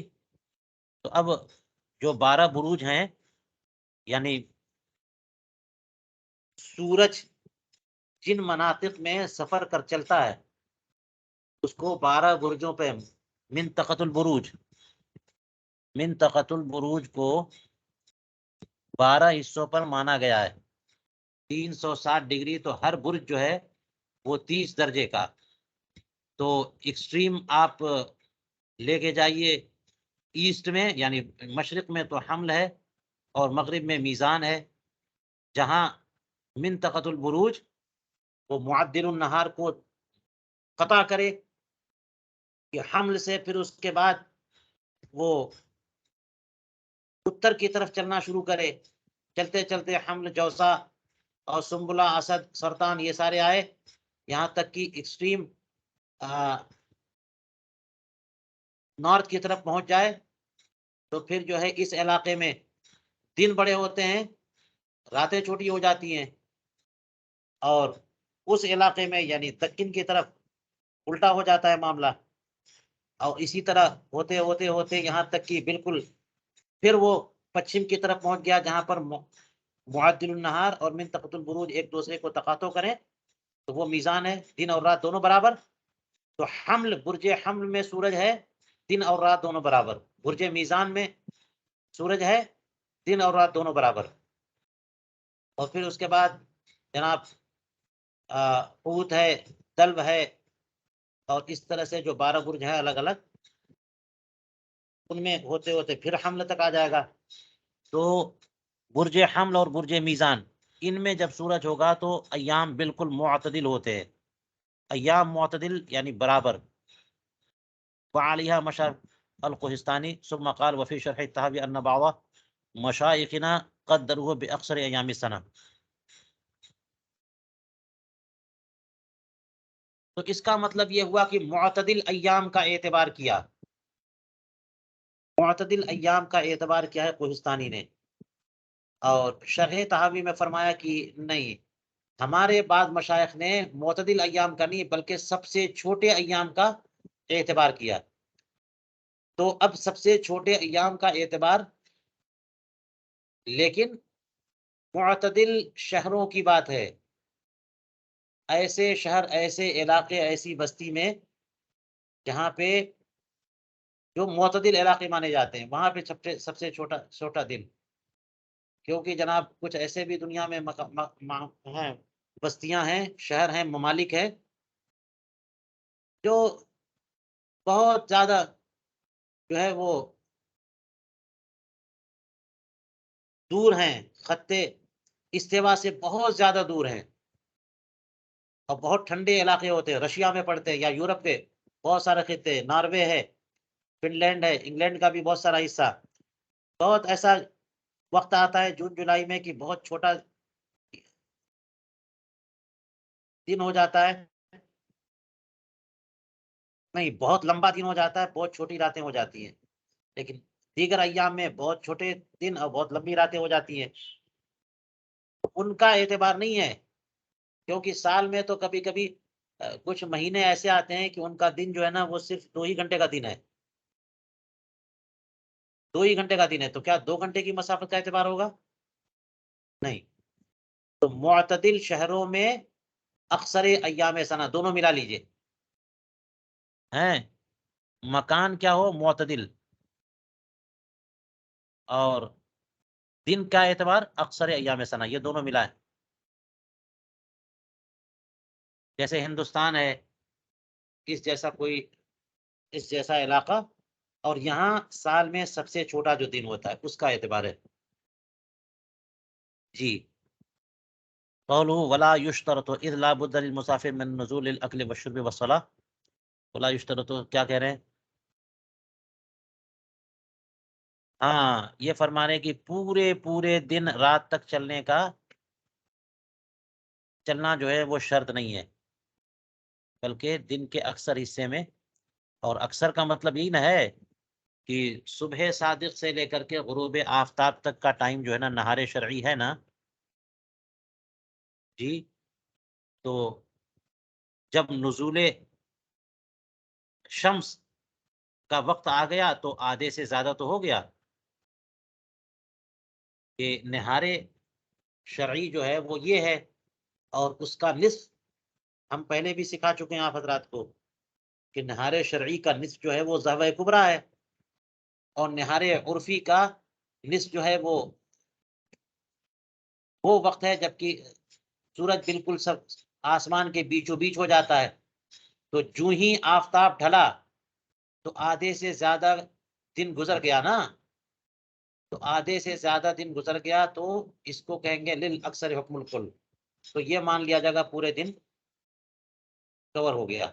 تو اب جو 12 بروج ہیں، یعنی سورج جن مناطق میں سفر کر چلتا ہے اس کو 12 برجوں پہ، منطقۃ البروج، منطقۃ البروج کو 12 حصوں پر مانا گیا ہے. 360 ڈگری، تو ہر برج جو ہے وہ 30 درجے کا. تو ایکسٹریم آپ لے کے جائیے ایسٹ میں، یعنی مشرق میں تو حمل ہے اور مغرب میں میزان ہے. جہاں منطقۃ البروج وہ معدل النہار کو قطع کرے کہ حمل سے، پھر اس کے بعد وہ اتر کی طرف چلنا شروع کرے. چلتے چلتے حمل، جوسا اور سنبلہ، اسد، سرطان، یہ سارے آئے، یہاں تک کہ ایکسٹریم نارتھ کی طرف پہنچ جائے. تو پھر جو ہے اس علاقے میں دن بڑے ہوتے ہیں، راتیں چھوٹی ہو جاتی ہیں. اور اس علاقے میں یعنی دکن کی طرف الٹا ہو جاتا ہے معاملہ. اور اسی طرح ہوتے ہوتے ہوتے یہاں تک کہ بالکل پھر وہ پچھم کی طرف پہنچ گیا، جہاں پر معدل النہار اور منطقۃ البروج ایک دوسرے کو تقاطع کریں، تو وہ میزان ہے، دن اور رات دونوں برابر. تو حمل، برج حمل میں سورج ہے، دن اور رات دونوں برابر. برج میزان میں سورج ہے، دن اور رات دونوں برابر. اور پھر اس کے بعد جناب حوت ہے، دلو ہے، اور اس طرح سے جو 12 برج ہے الگ الگ، ان میں ہوتے ہوتے پھر حمل تک آ جائے گا. تو برج حمل اور برج میزان، ان میں جب سورج ہوگا تو ایام بالکل معتدل ہوتے ہیں. ایام معتدل یعنی برابر. وعلیہ مشار القہستانی ثم قال وفی شرح التحوی ان بعض مشائخنا قدروه باقصر ایام السنہ. تو اس کا مطلب یہ ہوا کہ معتدل ایام کا اعتبار کیا، معتدل ایام کا اعتبار کیا ہے کوہستانی نے. اور شرح تحاوی میں فرمایا کہ نہیں، ہمارے بعض مشائخ نے معتدل ایام کا نہیں بلکہ سب سے چھوٹے ایام کا اعتبار کیا. تو اب سب سے چھوٹے ایام کا اعتبار، لیکن معتدل شہروں کی بات ہے. ایسے شہر، ایسے علاقے، ایسی بستی میں جہاں پہ جو معتدل علاقے مانے جاتے ہیں، وہاں پہ سب سے چھوٹا دن. کیونکہ جناب کچھ ایسے بھی دنیا میں ہیں، بستیاں ہیں، شہر ہیں، ممالک ہیں جو بہت زیادہ جو ہے وہ دور ہیں، خطے استوا سے بہت زیادہ دور ہیں، اور بہت ٹھنڈے علاقے ہوتے ہیں. رشیا میں پڑتے ہیں یا یورپ کے بہت سارے خطے، ناروے ہے، فن لینڈ ہے، انگلینڈ کا بھی بہت سارا حصہ. بہت ایسا وقت آتا ہے جون جولائی میں کہ بہت چھوٹا دن ہو جاتا ہے، نہیں بہت لمبا دن ہو جاتا ہے، بہت چھوٹی راتیں ہو جاتی ہیں. لیکن دیگر ایام میں بہت چھوٹے دن اور بہت لمبی راتیں ہو جاتی ہیں. ان کا اعتبار نہیں ہے، کیونکہ سال میں تو کبھی کبھی کچھ مہینے ایسے آتے ہیں کہ ان کا دن جو ہے نا وہ صرف 2 ہی گھنٹے کا دن ہے. 2 ہی گھنٹے کا دن ہے، تو کیا 2 گھنٹے کی مسافت کا اعتبار ہوگا؟ نہیں. تو معتدل شہروں میں اکثر ایام سنہ دونوں ملا لیجئے ہیں، مکان کیا ہو معتدل، اور دن کا اعتبار اکثر ایام سنہ، یہ دونوں ملا ہے. جیسے ہندوستان ہے، اس جیسا علاقہ، اور یہاں سال میں سب سے چھوٹا جو دن ہوتا ہے اس کا اعتبار ہے. جی. قولہ ولا یشترط اذ لا بد للمسافر من نزول الاکل والشرب والصلاة. ولا یشترط کیا کہہ رہے ہیں؟ ہاں، یہ فرما رہے کہ پورے دن رات تک چلنا جو ہے وہ شرط نہیں ہے، بلکہ دن کے اکثر حصے میں اور اکثر کا مطلب یہی نہ ہے کہ صبح صادق سے لے کر کے غروب آفتاب تک کا ٹائم جو ہے نا نہار شرعی ہے نا جی، تو جب نزول شمس کا وقت آ گیا تو آدھے سے زیادہ تو ہو گیا کہ نہار شرعی جو ہے وہ یہ ہے، اور اس کا نصف ہم پہلے بھی سکھا چکے ہیں آپ حضرات کو کہ نہار شرعی کا نصف جو ہے وہ ضحوہ کبریٰ ہے، اور نہار عرفی کا نصف جو ہے وہ وقت ہے جبکہ سورج بالکل سب آسمان کے بیچوں بیچ ہو جاتا ہے، تو جو ہی آفتاب ڈھلا تو آدھے سے زیادہ دن گزر گیا نا، تو آدھے سے زیادہ دن گزر گیا تو اس کو کہیں گے للاکثر حکم الکل، تو یہ مان لیا جائے گا پورے دن کور ہو گیا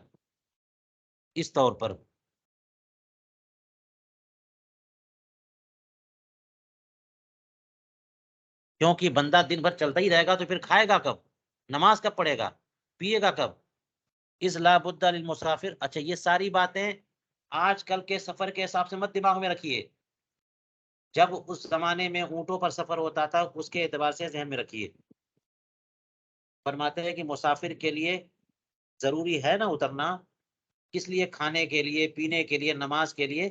اس طور پر۔ کیونکہ بندہ دن بھر چلتا ہی رہے گا تو پھر کھائے گا کب، نماز کب پڑھے گا، پیے گا کب؟ اس لا بد للمسافر۔ اچھا یہ ساری باتیں آج کل کے سفر کے حساب سے مت دماغ میں رکھیے، جب اس زمانے میں اونٹوں پر سفر ہوتا تھا اس کے اعتبار سے ذہن میں رکھیے۔ فرماتے ہیں کہ مسافر کے لیے ضروری ہے نا اترنا، کس لیے؟ کھانے کے لیے، پینے کے لیے، نماز کے لیے۔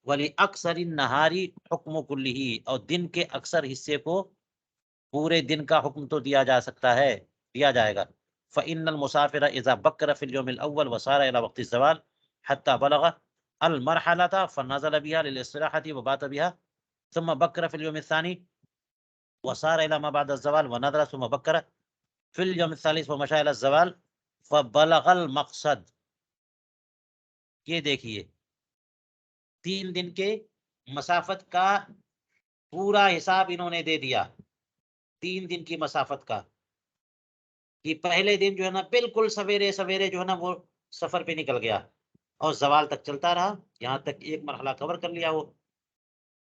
ولی اکثر نہاری حکم کلہ، اور دن کے اکثر حصے کو پورے دن کا حکم تو دیا جا سکتا ہے، دیا جائے گا۔ فإن المسافر اذا بکر في اليوم الاول وسار الى وقت الزوال حتى بلغ المرحلة فنزل بها للاستراحة وبات بها ثم بکر في اليوم الثاني وسار الى ما بعد الزوال ونزل ثم بکر في اليوم الثالث ومشى الى الزوال فبلغ المقصد۔ یہ دیکھیے 3 دن کے مسافت کا پورا حساب انہوں نے دے دیا، 3 دن کی مسافت کا، کہ پہلے دن جو ہے نا بالکل سویرے سویرے جو ہے نا وہ سفر پہ نکل گیا اور زوال تک چلتا رہا، یہاں تک ایک مرحلہ کور کر لیا وہ،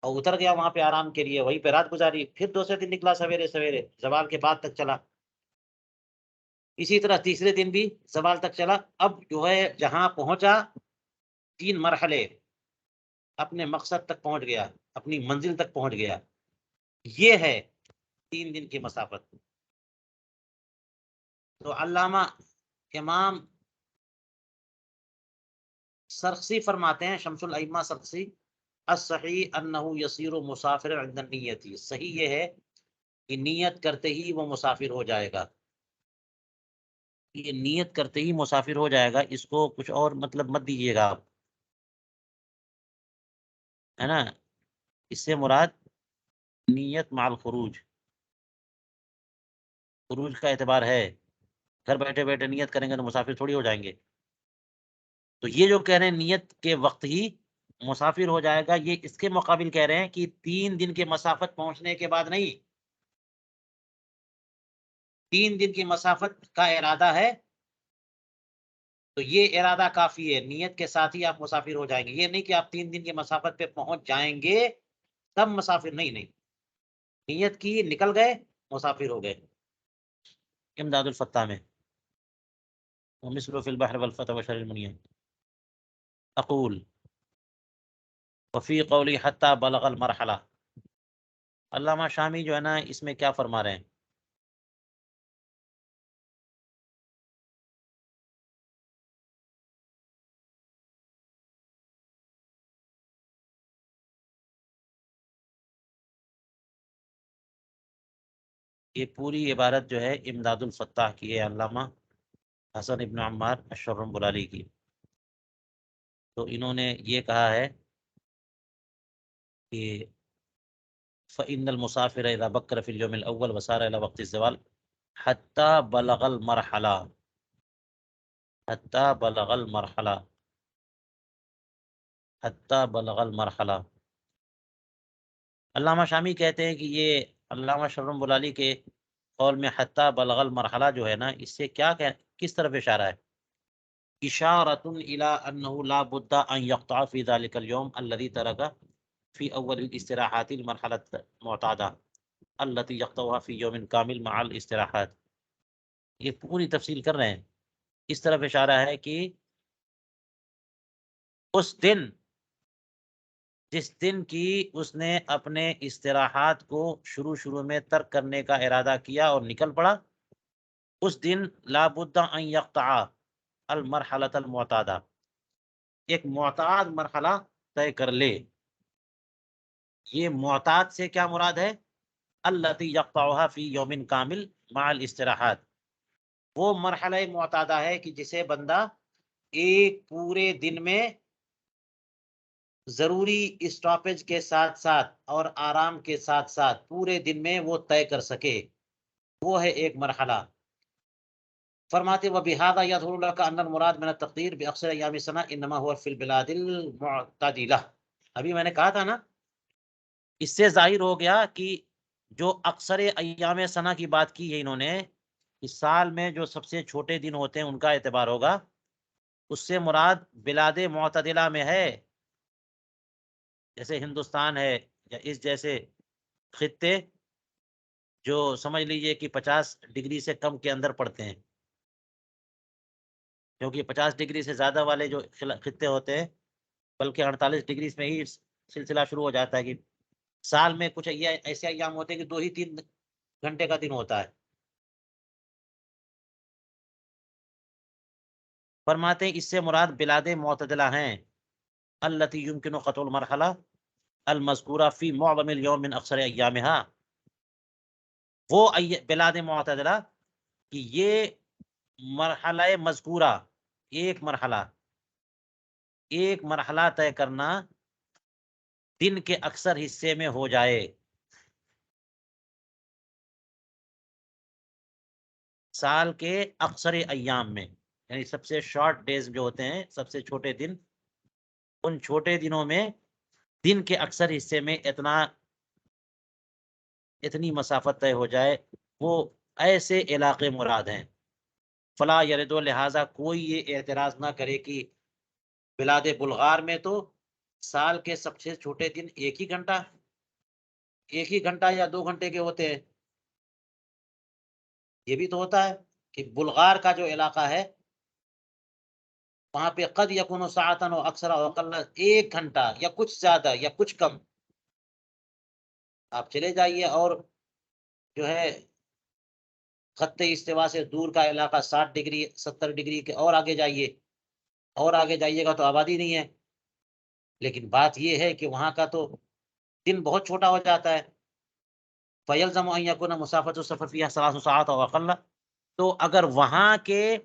اور اتر گیا وہاں پہ آرام کے لیے، وہیں پہ رات گزاری، پھر دوسرے دن نکلا سویرے سویرے زوال کے بعد تک چلا، اسی طرح تیسرے دن بھی زوال تک چلا۔ اب جو ہے جہاں پہنچا 3 مرحلے، اپنے مقصد تک پہنچ گیا، اپنی منزل تک پہنچ گیا، یہ ہے 3 دن کی مسافت۔ تو علامہ امام سرخسی فرماتے ہیں، شمس الائمہ سرخسی، الصحیح انہ یصیر مسافر عند النیت، صحیح یہ ہے کہ نیت کرتے ہی وہ مسافر ہو جائے گا، یہ نیت کرتے ہی مسافر ہو جائے گا، اس کو کچھ اور مطلب مت دیجیے گا آپ، ہے نا، اس سے مراد نیت مع الخروج، خروج کا اعتبار ہے، گھر بیٹھے بیٹھے نیت کریں گے تو مسافر تھوڑی ہو جائیں گے۔ تو یہ جو کہہ رہے ہیں نیت کے وقت ہی مسافر ہو جائے گا، یہ اس کے مقابل کہہ رہے ہیں کہ 3 دن کے مسافت پہنچنے کے بعد نہیں، 3 دن کی مسافت کا ارادہ ہے تو یہ ارادہ کافی ہے، نیت کے ساتھ ہی آپ مسافر ہو جائیں گے، یہ نہیں کہ آپ 3 دن کی مسافت پہ پہنچ جائیں گے تب مسافر، نہیں نہیں، نیت کی نکل گئے مسافر ہو گئے۔ امداد الفتح میں ومثل فی البحر والفتح وشر المنیہ اقول وفی قولی حتی بلغ المرحلہ۔ علامہ شامی جو ہے نا اس میں کیا فرما رہے ہیں؟ یہ پوری عبارت جو ہے امداد الفتح کی ہے، علامہ حسن ابن عمار الشرم بلالی کی، تو انہوں نے یہ کہا ہے کہ فإن المسافر إذا بكر في اليوم الأول وسار إلى وقت الزوال حتى بلغ المرحلة، حتى بلغ المرحلة، حتى بلغ المرحلة۔ علامہ شامی کہتے ہیں کہ یہ علامہ شرم بلالی کے قول میں حتی بلغ المرحلہ جو ہے نا، اس سے کیا کس طرف اشارہ ہے؟ اشارۃ الی انہ لا بد ان یقطع فی ذلک اليوم الذی ترک فی اول الاستراحات المرحلة المعتادہ التي يقطعها في يوم كامل مع الاستراحات۔ یہ پوری تفصیل کر رہے ہیں، اس طرف اشارہ ہے کہ اس دن جس دن کی اس نے اپنے استراحات کو شروع میں ترک کرنے کا ارادہ کیا اور نکل پڑا، اس دن لا بد ان یقطع المرحلۃ المعتادہ، ایک معتاد مرحلہ طے کر لے۔ یہ معتاد سے کیا مراد ہے؟ التی یقطعها فی یوم کامل مع الاستراحات، وہ مرحلہ معتادہ ہے کہ جسے بندہ ایک پورے دن میں ضروری اسٹاپیج کے ساتھ ساتھ اور آرام کے ساتھ ساتھ پورے دن میں وہ طے کر سکے، وہ ہے ایک مرحلہ۔ فرماتے وبہذا یظہر لک ان المراد من التقدیر باکثر ایام السنہ انما هو فی البلاد المعتدلہ۔ ابھی میں نے کہا تھا نا، اس سے ظاہر ہو گیا کہ جو اکثر ایام سنہ کی بات کی ہے انہوں نے، اس سال میں جو سب سے چھوٹے دن ہوتے ہیں ان کا اعتبار ہوگا، اس سے مراد بلاد معتدلہ میں ہے، جیسے ہندوستان ہے یا اس جیسے خطے جو سمجھ لیجئے کہ 50 ڈگری سے کم کے اندر پڑتے ہیں، کیونکہ 50 ڈگری سے زیادہ والے جو خطے ہوتے ہیں بلکہ 48 ڈگری میں ہی سلسلہ شروع ہو جاتا ہے کہ سال میں کچھ ایسے ایام ہوتے ہیں کہ 2 ہی 3 گھنٹے کا دن ہوتا ہے۔ فرماتے ہیں اس سے مراد بلاد معتدلہ ہیں، التی یمکن قطع المرحلہ المذکورہ فی معظم اليوم من اکثر ایامہا، وہ بلاد معتدلہ کہ یہ مرحلہ مذکورہ، ایک مرحلہ طے کرنا دن کے اکثر حصے میں ہو جائے، سال کے اکثر ایام میں، یعنی سب سے شارٹ ڈیز جو ہوتے ہیں، سب سے چھوٹے دن، ان چھوٹے دنوں میں دن کے اکثر حصے میں اتنی مسافت طے ہو جائے، وہ ایسے علاقے مراد ہیں۔ فلا یرد، لہذا کوئی یہ اعتراض نہ کرے کہ بلاد بلغار میں تو سال کے سب سے چھوٹے دن ایک ہی گھنٹہ یا 2 گھنٹے کے ہوتے ہیں۔ یہ بھی تو ہوتا ہے کہ بلغار کا جو علاقہ ہے وہاں پہ قد یکون ساعتن و اکثر و اقل، 1 گھنٹہ یا کچھ زیادہ یا کچھ کم، آپ چلے جائیے اور جو ہے خط استوا سے دور کا علاقہ 60 ڈگری 70 ڈگری کے اور آگے جائیے گا تو آبادی نہیں ہے، لیکن بات یہ ہے کہ وہاں کا تو دن بہت چھوٹا ہو جاتا ہے۔ فَيَلْزَمُ أَن يَكُونَ مُسَافَةُ السَّفَرِ فِيهَا 3 ساعات أو أقل، تو اگر وہاں کے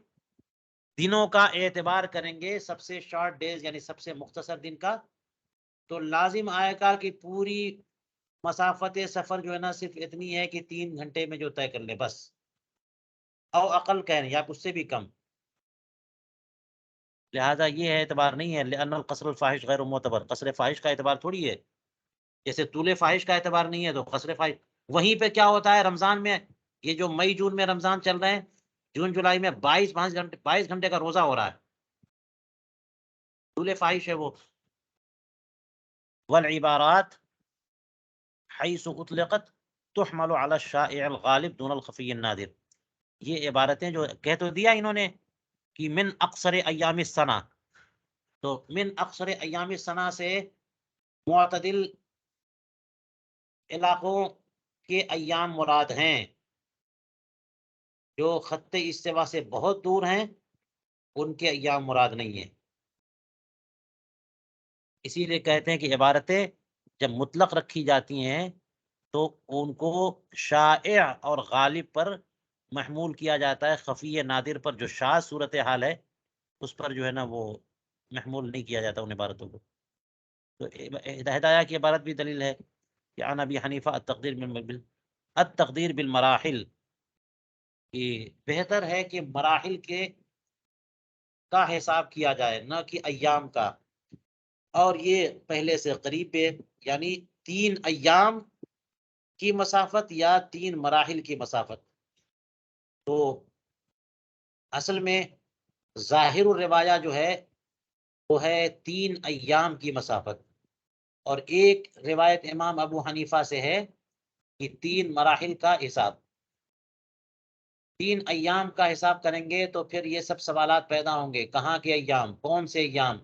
دنوں کا اعتبار کریں گے سب سے شارٹ ڈیز یعنی سب سے مختصر دن کا، تو لازم آئے گا کہ پوری مسافت سفر جو ہے نا صرف اتنی ہے کہ 3 گھنٹے میں جو طے کر لے بس، او اقل کہیں یا اس سے بھی کم، لہذا یہ اعتبار نہیں ہے۔ لأن القصر الفاحش غیر معتبر، قصر فاحش کا اعتبار تھوڑی ہے، جیسے طول فاحش کا اعتبار نہیں ہے تو قصر فاحش۔ وہیں پہ کیا ہوتا ہے رمضان میں، یہ جو مئی جون میں رمضان چل رہے ہیں، جون جولائی میں 22 گھنٹے کا روزہ ہو رہا ہے، طول فاحش ہے وہ۔ والعبارات حیث اطلقت تحمل على الشائع الغالب دون الخفی النادر، یہ عبارتیں جو کہہ تو دیا انہوں نے کہ من اکثر ایام السنہ، تو من اکثر ایام السنہ سے معتدل علاقوں کے ایام مراد ہیں، جو خط استوا سے بہت دور ہیں ان کے ایام مراد نہیں ہیں۔ اسی لیے کہتے ہیں کہ عبارتیں جب مطلق رکھی جاتی ہیں تو ان کو شائع اور غالب پر محمول کیا جاتا ہے، خفی نادر پر جو شاذ صورتحال ہے اس پر جو ہے نا وہ محمول نہیں کیا جاتا ان عبارتوں کو۔ تو ہدایہ کی عبارت بھی دلیل ہے کہ عن ابی حنیفہ التقدیر بالمراحل، کہ بہتر ہے کہ مراحل کا حساب کیا جائے نہ کہ ایام کا، اور یہ پہلے سے قریب پہ، یعنی 3 ایام کی مسافت یا 3 مراحل کی مسافت۔ تو اصل میں ظاہر الروایہ جو ہے وہ ہے 3 ایام کی مسافت، اور ایک روایت امام ابو حنیفہ سے ہے کہ 3 مراحل کا حساب۔ 3 ایام کا حساب کریں گے تو پھر یہ سب سوالات پیدا ہوں گے، کہاں کے ایام، کون سے ایام،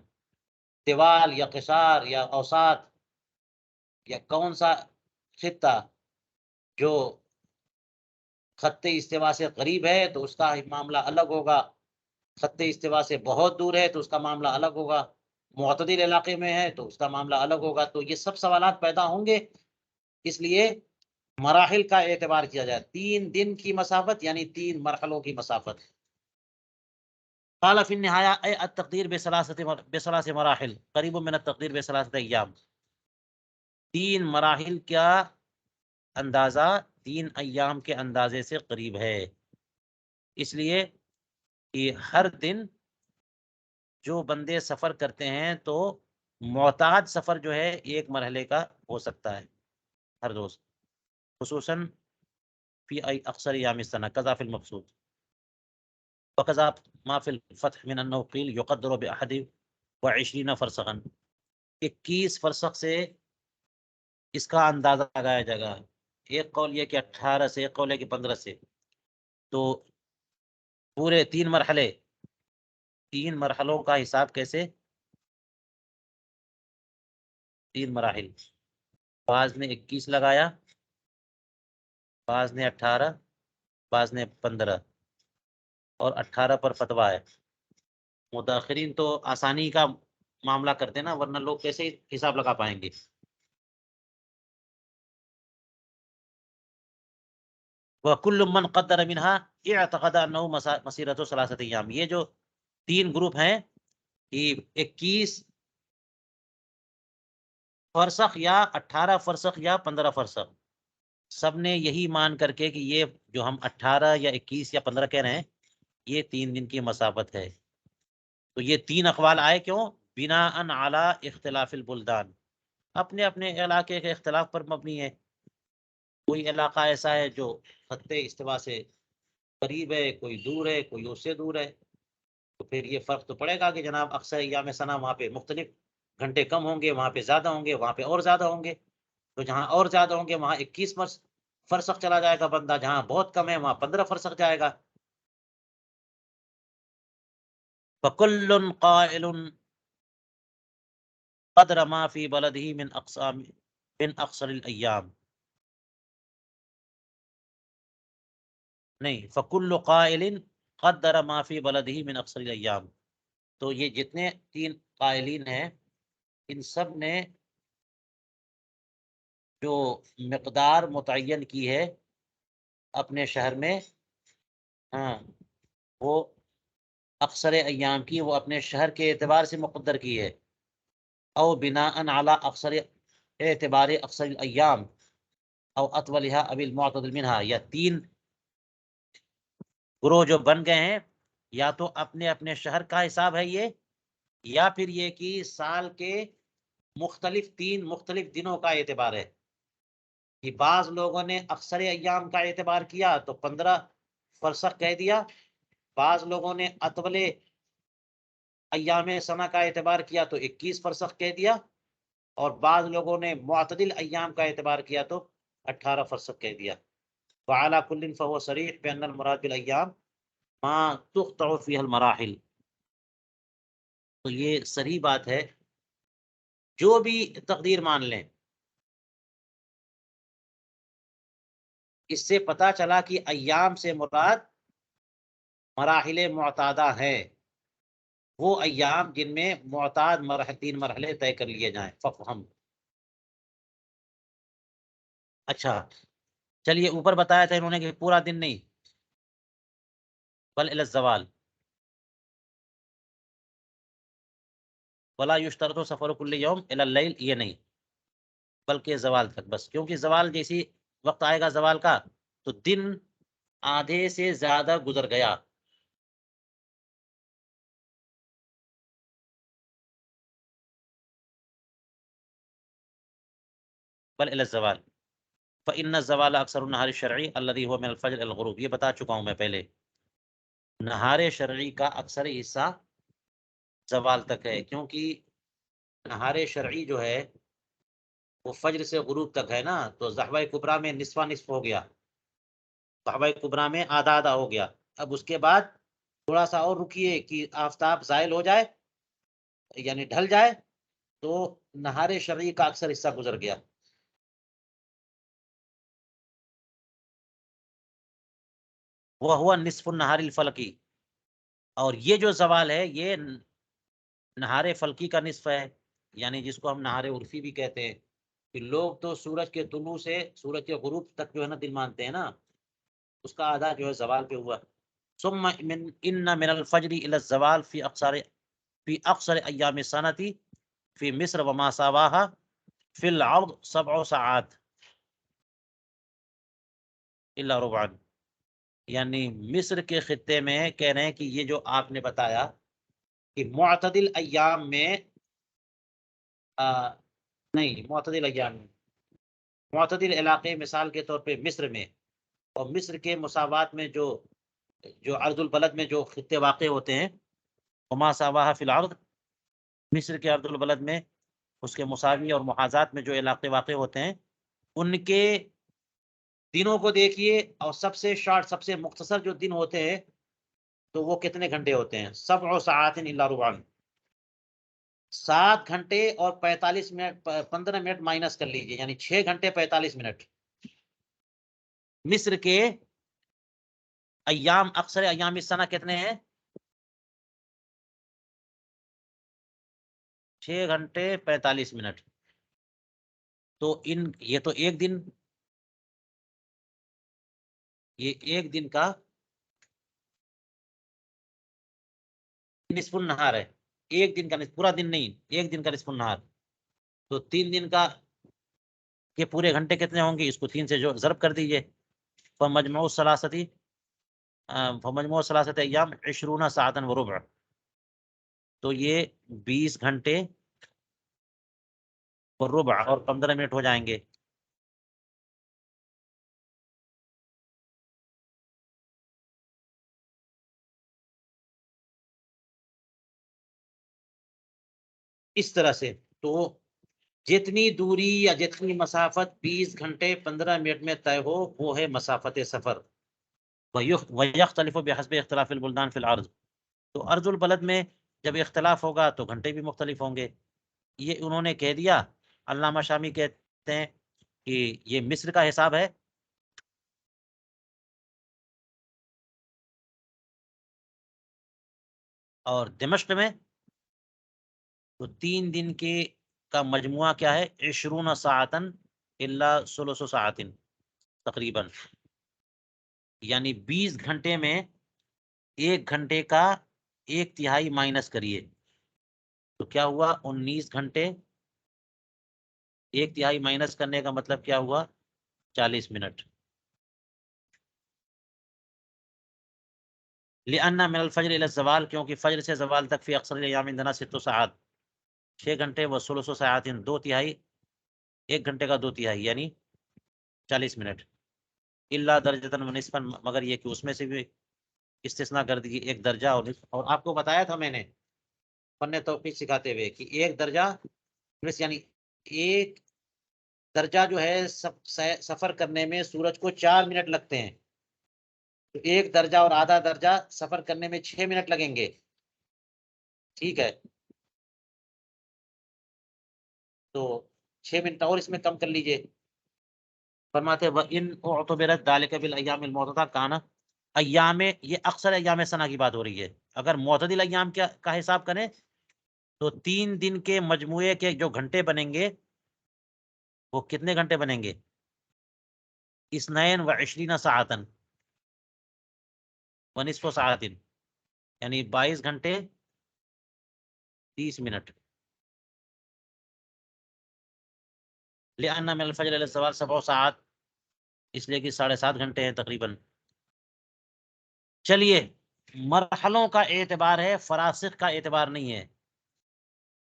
طوال یا قصار یا اوساط یا کون سا خطہ جو خط استوا سے قریب ہے تو اس کا معاملہ الگ ہوگا، خط استوا سے بہت دور ہے تو اس کا معاملہ الگ ہوگا، معتدل علاقے میں ہے تو اس کا معاملہ الگ ہوگا. تو یہ سب سوالات پیدا ہوں گے، اس لیے مراحل کا اعتبار کیا جائے. 3 دن کی مسافت یعنی 3 مرحلوں کی مسافت. قال فی النہایا اے التقدیر بثلاث مراحل قریب من التقدیر بثلاث ایام. 3 مراحل کا اندازہ 3 ایام کے اندازے سے قریب ہے، اس لیے کہ ہر دن جو بندے سفر کرتے ہیں تو معتاد سفر جو ہے 1 مرحلے کا ہو سکتا ہے ہر روز، خصوصاً فی اکثر ایام السنہ کذا فی المبسوط وکذا ما فی الفتح من انه قیل یقدر باحد و20 فرسخا. 21 فرسخ سے اس کا اندازہ لگایا جائے گا. ایک قول یہ کہ 18 سے، ایک قول ہے کہ 15 سے. تو پورے 3 مرحلے، 3 مرحلوں کا حساب کیسے؟ 3 مراحل، بعض نے 21 لگایا، بعض نے 18، بعض نے 15، اور 18 پر فتویٰ ہے. متاخرین تو آسانی کا معاملہ کرتے ہیں نا، ورنہ لوگ کیسے حساب لگا پائیں گے. وَكُلُّ مَنْ قَدَّرَ مِنْهَا اعْتَقَدَ أَنَّهُ مَسِيرَةُ 3 أيام. یہ جو 3 گروپ ہیں، 21 فرسخ یا 18 فرسخ یا 15 فرسخ، سب نے یہی مان کر کے کہ یہ جو ہم 18 یا 21 یا 15 کہہ رہے ہیں یہ 3 دن کی مسافت ہے. تو یہ 3 اقوال آئے کیوں؟ بناء علی اختلاف البلدان، اپنے اپنے علاقے کے اختلاف پر مبنی ہے. کوئی علاقہ ایسا ہے جو خط استوا سے قریب ہے، کوئی دور ہے، کوئی اس سے دور ہے. تو پھر یہ فرق تو پڑے گا کہ جناب اکثر ایام سنہ وہاں پہ مختلف گھنٹے کم ہوں گے، وہاں پہ زیادہ ہوں گے، وہاں پہ اور زیادہ ہوں گے. تو جہاں اور زیادہ ہوں گے وہاں 21 فرسخ چلا جائے گا بندہ، جہاں بہت کم ہے وہاں 15 فرسخ جائے گا. فَكُلٌّ قَائِلٌ قدر ما فی بلدہ من اقصر الایام. نہیں، فَكُلُّ قَائِلٍ قدر ما فی بلدہ من اقصر الایام. تو یہ جتنے 3 قائلین ہیں ان سب نے جو مقدار متعین کی ہے اپنے شہر میں، ہاں، وہ اقصر ایام کی، وہ اپنے شہر کے اعتبار سے مقدر کی ہے. او بناء علی اقصر اعتبار اقصر الایام او اطولها اب المعتدل منها. یا 3 گروہ جو بن گئے ہیں، یا تو اپنے اپنے شہر کا حساب ہے یہ، یا پھر یہ کہ سال کے مختلف 3 مختلف دنوں کا اعتبار ہے. کہ بعض لوگوں نے اکثر ایام کا اعتبار کیا تو 15 فرسخ کہہ دیا، بعض لوگوں نے اطول ایام سنہ کا اعتبار کیا تو 21 فرسخ کہہ دیا، اور بعض لوگوں نے معتدل ایام کا اعتبار کیا تو 18 فرسخ کہہ دیا. وعلی کل فهو صریح بان المراد بالایام ما تقطع فيها المراحل. تو یہ صریح بات ہے، جو بھی تقدیر مان لیں اس سے پتہ چلا کہ ایام سے مراد مراحل معتادہ ہیں، وہ ایام جن میں معتاد 3 مرحلے طے کر لیے جائیں. ففہم. اچھا چلیے، اوپر بتایا تھا انہوں نے کہ پورا دن نہیں، بل الی الزوال ولا یشترط سفر کل یوم الی اللیل، یہ نہیں، بلکہ زوال تک بس. کیونکہ زوال جیسی وقت آئے گا زوال کا تو دن آدھے سے زیادہ گزر گیا. بل الی الزوال فإن الزوال اکثر النہار الشرعی الذی هو من الفجر إلى الغروب. یہ بتا چکا ہوں میں پہلے، نہار شرعی کا اکثر حصہ زوال تک ہے، کیونکہ نہار شرعی جو ہے وہ فجر سے غروب تک ہے نا. تو ضحوہ کبریٰ میں نصفہ نصف ہو گیا، ضحوہ کبریٰ میں آدھا آدھا ہو گیا. اب اس کے بعد تھوڑا سا اور رکیے کہ آفتاب زائل ہو جائے یعنی ڈھل جائے، تو نہار شرعی کا اکثر حصہ گزر گیا. وہ ہوا نصف النہار الفلکی، اور یہ جو زوال ہے یہ نہار فلکی کا نصف ہے، یعنی جس کو ہم نہار عرفی بھی کہتے ہیں. کہ لوگ تو سورج کے طلوع سے سورج کے غروب تک جو ہے نا دن مانتے ہیں نا، اس کا آدھا جو ہے زوال پہ ہوا. ثم ان من الفجر الى الزوال في اقصر ایام السنه في مصر وما سواها في العرض 7 ساعات الا ربعا. یعنی مصر کے خطے میں کہہ رہے ہیں کہ یہ جو آپ نے بتایا کہ معتدل ایام میں نہیں، معتدل ایام میں معتدل علاقے، مثال کے طور پہ مصر میں، اور مصر کے مساوات میں جو ارض البلد میں جو خطے واقع ہوتے ہیں، وما سواها فی الارض، مصر کے ارض البلد میں اس کے مساوی اور محاذات میں جو علاقے واقع ہوتے ہیں، ان کے دنوں کو دیکھیے، اور سب سے شارٹ، سب سے مختصر جو دن ہوتے ہیں تو وہ کتنے گھنٹے ہوتے ہیں؟ 7 ساعات الا ربعا. 7 گھنٹے اور 45 منٹ، 15 منٹ مائنس کر لیجئے، یعنی 6 گھنٹے 45 منٹ. مصر کے ایام، اکثر ایام السنہ کتنے ہیں؟ 6 گھنٹے 45 منٹ. تو یہ تو ایک دن، یہ ایک دن کا نصف النہار ہے. ایک دن کا نصف، پورا دن نہیں، ایک دن کا نصف النہار. تو 3 دن کا کے پورے گھنٹے کتنے ہوں گے؟ اس کو 3 سے جو ضرب کر دیجئے. فمجموع الثلاثتی فمجموع ثلاثت ایام 20 ساعتا وربع. تو یہ 20 گھنٹے اور ربع اور 15 منٹ ہو جائیں گے. اس طرح سے تو جتنی دوری یا جتنی مسافت 20 گھنٹے 15 منٹ میں طے ہو وہ ہے مسافت سفر. وَيَخْتَلِفُ بِحَسْبِ اخْتِلَافِ الْبُلْدَانِ فِي الْأَرْضِ. تو ارض البلد میں جب اختلاف ہوگا تو گھنٹے بھی مختلف ہوں گے. یہ انہوں نے کہہ دیا. علامہ شامی کہتے ہیں کہ یہ مصر کا حساب ہے، اور دمشق میں تو 3 دن کے کا مجموعہ کیا ہے؟ 20 ساعتن الا ثلث ساعتن تقریباً. یعنی 20 گھنٹے میں 1 گھنٹے کا 1/3 مائنس کریے تو کیا ہوا؟ 19 گھنٹے. 1/3 مائنس کرنے کا مطلب کیا ہوا؟ 40 منٹ. لأن من الفجر الى الزوال، کیونکہ فجر سے زوال تک فی اکثر ایام عندنا 6 ساعات، 6 گھنٹے و ثلث ساعات، 2/3، 1 گھنٹے کا 2/3 یعنی 40 منٹ. الا درجۃ و نصفا، مگر یہ کہ اس میں سے بھی استثناء کر دی 1 درجہ اور نصف. اور آپ کو بتایا تھا میں نے فن توقیف سکھاتے ہوئے کہ 1 درجہ یعنی 1 درجہ جو ہے سفر کرنے میں سورج کو 4 منٹ لگتے ہیں، تو 1 درجہ اور آدھا درجہ سفر کرنے میں 6 منٹ لگیں گے. ٹھیک ہے، تو 6 منٹ اور اس میں کم کر لیجئے. فرماتے وَإِنْ اُعْتُبِرَتْ ذَلِكَ بِالْأَيَّامِ الْمُعْتَدَةِ كَانَ. ایام، یہ اکثر ایام سنہ کی بات ہو رہی ہے. اگر معتدل ایام کا حساب کریں تو 3 دن کے مجموعے کے جو گھنٹے بنیں گے وہ کتنے گھنٹے بنیں گے؟ 22 ساعتن ونصف ساعتن، یعنی 22 گھنٹے 30 منٹ. لأن من الفجر الى الزوال 7 ساعات، اس لیے کہ 7.5 گھنٹے ہیں تقریباً. چلیے، مرحلوں کا اعتبار ہے، فراسخ کا اعتبار نہیں ہے.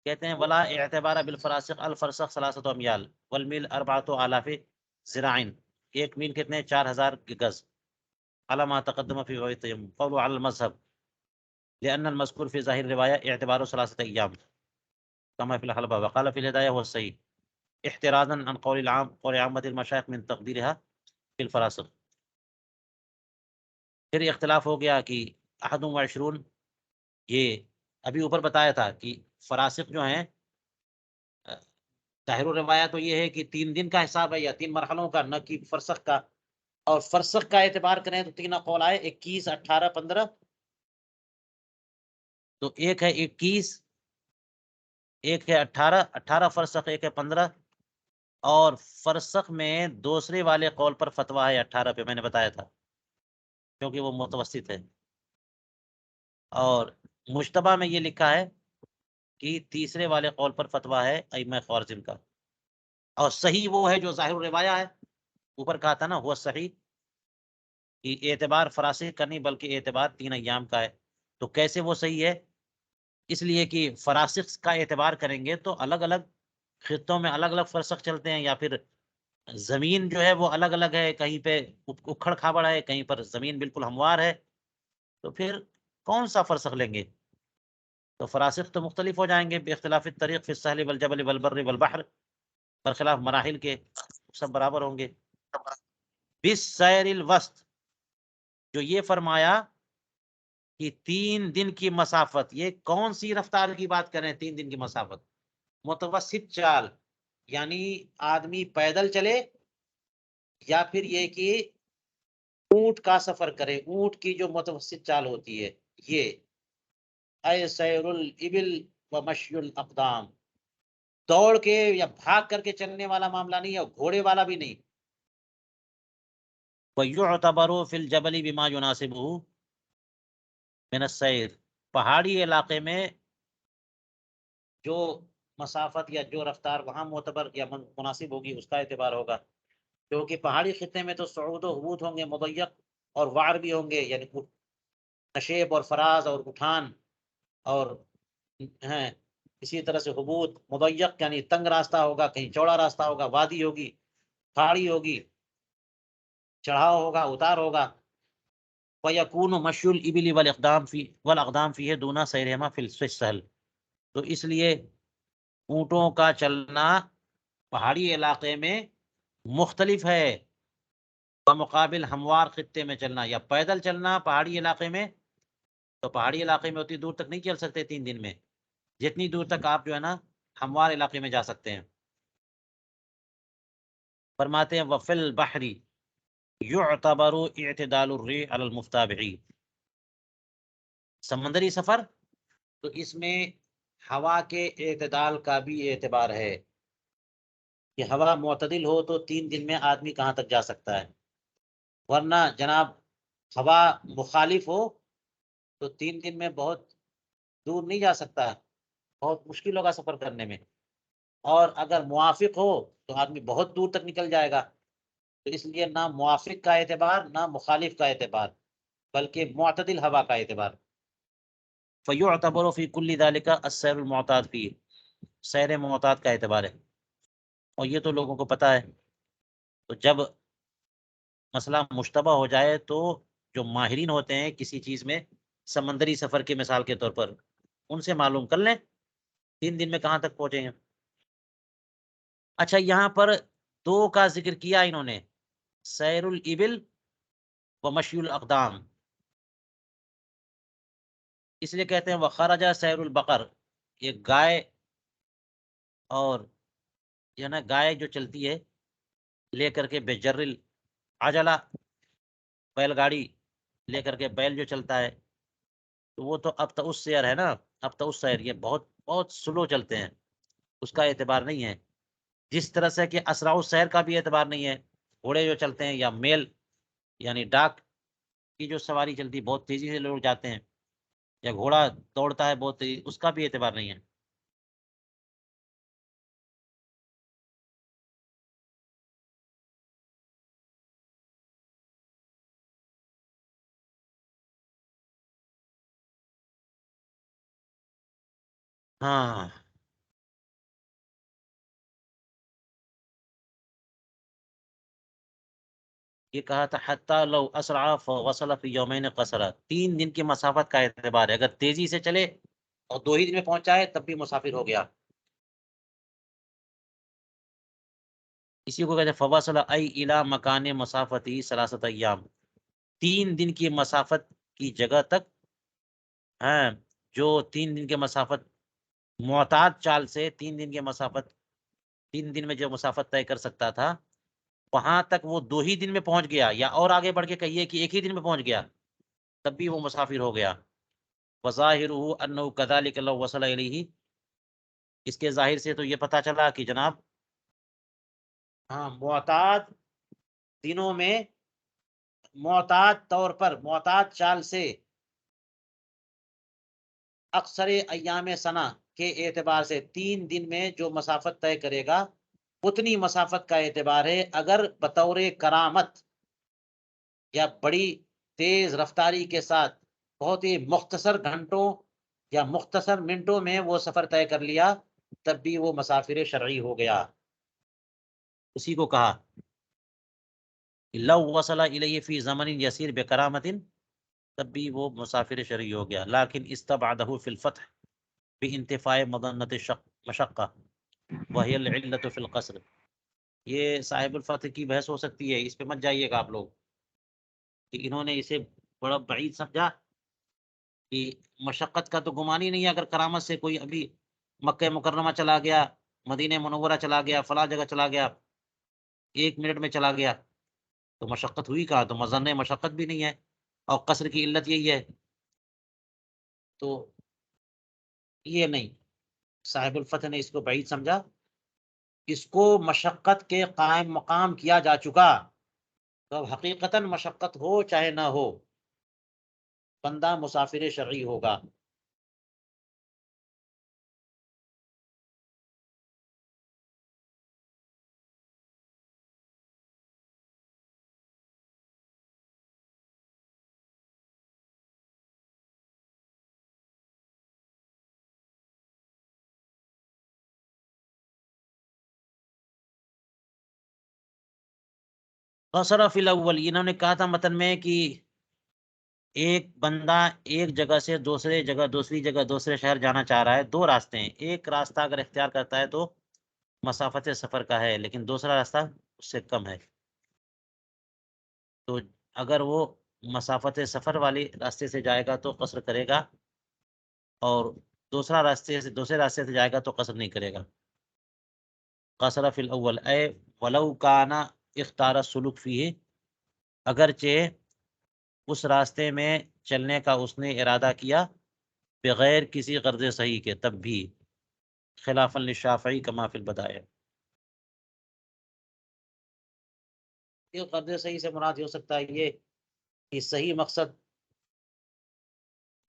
کہتے ہیں ولا اعتبار بالفراسخ، الفرسخ 3 امیال والمیل 4,000 ذراعین. 1 میل کتنے؟ 4,000 گز. على ما تقدم في باب التيمم. قول على المذهب لأن المذكور في ظاهر الرواية اعتبار 3 أيام كما في الحلبة، وقال في الهداية هو الصحيح احترازا عن قول عامة المشايخ من تقديرها في الفراسخ. پھر اختلاف ہو گیا کہ 21، یہ ابھی اوپر بتایا تھا کہ فراسخ جو ہیں ظاہر روایت تو یہ ہے کہ 3 دن کا حساب ہے یا 3 مرحلوں کا، نہ کہ فرسخ کا. اور فرسخ کا اعتبار کریں تو 3 اقوال آئے، 21، 18، 15. تو ایک ہے 21، ایک ہے 18، 18 فرسخ، ایک ہے 15. اور فرسخ میں دوسرے والے قول پر فتویٰ ہے 18 پہ، میں نے بتایا تھا کیونکہ وہ متوسط ہے. اور مجتبہ میں یہ لکھا ہے کہ تیسرے والے قول پر فتویٰ ہے ائمہ خوارزم کا. اور صحیح وہ ہے جو ظاہر الروایہ ہے. اوپر کہا تھا نا وہ صحیح کہ اعتبار فراسخ کا نہیں بلکہ اعتبار 3 ایام کا ہے. تو کیسے وہ صحیح ہے؟ اس لیے کہ فراسخ کا اعتبار کریں گے تو الگ الگ خطوں میں الگ الگ فرسخ چلتے ہیں، یا پھر زمین جو ہے وہ الگ الگ ہے، کہیں پہ اکھڑ کھابڑ ہے، کہیں پر زمین بالکل ہموار ہے. تو پھر کون سا فرسخ لیں گے؟ تو فراسخ تو مختلف ہو جائیں گے، باختلاف الطریق فی السہل والجبل والبر والبحر، برخلاف مراحل کے سب برابر ہوں گے. بالسیر الوسط، جو یہ فرمایا کہ 3 دن کی مسافت، یہ کون سی رفتار کی بات کریں؟ 3 دن کی مسافت متوسط چال، یعنی آدمی پیدل چلے یا پھر یہ کہ اونٹ کا سفر کرے. اونٹ کی جو متوسط چال ہوتی ہے یہ اے سیر الابل و مشی الاقدام، دوڑ کے یا بھاگ کر کے چلنے والا معاملہ نہیں ہے، اور گھوڑے والا بھی نہیں. وَيُعْتَبَرُ فِي الْجَبَلِ بِمَا يُنَاسِبُهُ من السیر، پہاڑی علاقے میں جو مسافت یا جو رفتار وہاں معتبر یا مناسب ہوگی اس کا اعتبار ہوگا. کیونکہ پہاڑی خطے میں تو صعود و حبوط ہوں گے مضیق، اور وعر بھی ہوں گے، یعنی نشیب اور فراز اور اٹھان، اور ہیں اسی طرح سے حبوط مضیق یعنی تنگ راستہ ہوگا، کہیں چوڑا راستہ ہوگا، وادی ہوگی، پہاڑی ہوگی، چڑھاؤ ہوگا، اتار ہوگا. وَيَكُونُ مَشْيُ الْإِبِلِ وَالْأَقْدَامِ فِيهِ دُونَ سَيْرِهِمَا فِي السَّهْلِ. تو اس لیے اونٹوں کا چلنا پہاڑی علاقے میں مختلف ہے بمقابل ہموار خطے میں چلنا یا پیدل چلنا. پہاڑی علاقے میں تو پہاڑی علاقے میں اتنی دور تک نہیں چل سکتے 3 دن میں، جتنی دور تک آپ جو ہے نا ہموار علاقے میں جا سکتے ہیں. فرماتے ہیں وَفِي الْبَحْرِ يُعْتَبَرُ اعْتِدَالُ الرِّيحِ عَلَى الْمُفْتَبِعِ. سمندری سفر تو اس میں ہوا کے اعتدال کا بھی اعتبار ہے کہ ہوا معتدل ہو تو 3 دن میں آدمی کہاں تک جا سکتا ہے، ورنہ جناب ہوا مخالف ہو تو 3 دن میں بہت دور نہیں جا سکتا، بہت مشکل ہوگا سفر کرنے میں. اور اگر موافق ہو تو آدمی بہت دور تک نکل جائے گا. تو اس لیے نہ موافق کا اعتبار نہ مخالف کا اعتبار بلکہ معتدل ہوا کا اعتبار. فَيُعْتَبَرُ فِي كُلِّ ذَلِكَ السَّيْرُ الْمُعْتَادُ فِيهِ، سیر معتاد کا اعتبار ہے. اور یہ تو لوگوں کو پتہ ہے. تو جب مسئلہ مشتبہ ہو جائے تو جو ماہرین ہوتے ہیں کسی چیز میں، سمندری سفر کی مثال کے طور پر، ان سے معلوم کر لیں 3 دن میں کہاں تک پہنچیں گے. اچھا یہاں پر 2 کا ذکر کیا انہوں نے، سیر الابل و مشی الاقدام، اس لیے کہتے ہیں وخرج سیر البقر. یہ گائے اور یہ نا گائے جو چلتی ہے لے کر کے بجر العجلہ، بیل گاڑی لے کر کے بیل جو چلتا ہے، تو وہ تو اب تو اس سیر ہے نا، اب تو اس سیر یہ بہت بہت سلو چلتے ہیں، اس کا اعتبار نہیں ہے. جس طرح سے کہ اسرع السیر کا بھی اعتبار نہیں ہے، گھوڑے جو چلتے ہیں یا میل یعنی ڈاک کی جو سواری چلتی بہت تیزی سے لوگ جاتے ہیں، یا گھوڑا دوڑتا ہے بہت تیزی، اس کا بھی اعتبار نہیں ہے. ہاں یہ کہا تھا حتی لو اسرع فوصل فی یومین قصرا، 3 دن کی مسافت کا اعتبار ہے. اگر تیزی سے چلے اور 2 ہی دن میں پہنچائے تب بھی مسافر ہو گیا. اسی کو کہتے ہیں فواصل ای الی مکان مسافتی 3 ایام، 3 دن کی مسافت کی جگہ تک، ہاں جو 3 دن کی مسافت معتاد چال سے 3 دن کی مسافت 3 دن میں جو مسافت طے کر سکتا تھا وہاں تک وہ 2 ہی دن میں پہنچ گیا، یا اور آگے بڑھ کے کہیے کہ 1 ہی دن میں پہنچ گیا، تب بھی وہ مسافر ہو گیا. وظاہرہ انہ کذالک لو وصل الیہ، اس کے ظاہر سے تو یہ پتہ چلا کہ جناب ہاں معتاد دنوں میں، معتاد طور پر، معتاد چال سے اکثر ایام سنہ کے اعتبار سے 3 دن میں جو مسافت طے کرے گا اتنی مسافت کا اعتبار ہے. اگر بطور کرامت یا بڑی تیز رفتاری کے ساتھ بہت ہی مختصر گھنٹوں یا مختصر منٹوں میں وہ سفر طے کر لیا تب بھی وہ مسافر شرعی ہو گیا. اسی کو کہا لو وصل الیہ فی زمن یسیر بکرامت، تب بھی وہ مسافر شرعی ہو گیا. لیکن استبعدہ فی الفتح بانتفاء مظنۃ مشقہ وہی العلۃ فی القصر. یہ صاحب الفتح کی بحث ہو سکتی ہے، اس پہ مت جائیے گا آپ لوگ کہ انہوں نے اسے بڑا بعید سمجھا کہ مشقت کا تو گمان ہی نہیں ہے. اگر کرامت سے کوئی ابھی مکہ مکرمہ چلا گیا، مدینہ منورہ چلا گیا، فلاں جگہ چلا گیا، 1 منٹ میں چلا گیا، تو مشقت ہوئی کہا؟ تو مظنہ مشقت بھی نہیں ہے، اور قصر کی علت یہی ہے. تو یہ نہیں، صاحب الفتح نے اس کو بعید سمجھا. اس کو مشقت کے قائم مقام کیا جا چکا، تو اب حقیقتاً مشقت ہو چاہے نہ ہو بندہ مسافر شرعی ہوگا. قصر فی الاول، انہوں نے کہا تھا متن میں کہ ایک بندہ ایک جگہ سے دوسرے جگہ، دوسری جگہ، دوسرے شہر جانا چاہ رہا ہے. 2 راستے ہیں، ایک راستہ اگر اختیار کرتا ہے تو مسافت سفر کا ہے، لیکن دوسرا راستہ اس سے کم ہے. تو اگر وہ مسافت سفر والی راستے سے جائے گا تو قصر کرے گا، اور دوسرے راستے سے جائے گا تو قصر نہیں کرے گا. قصر فی الاول اے ولو کان اختار السلوک فیہ، اگرچہ اس راستے میں چلنے کا اس نے ارادہ کیا بغیر کسی غرض صحیح کے، تب بھی خلافا للشافعی کما فی البدائع. یہ غرض صحیح سے مراد ہو سکتا ہے یہ کہ صحیح مقصد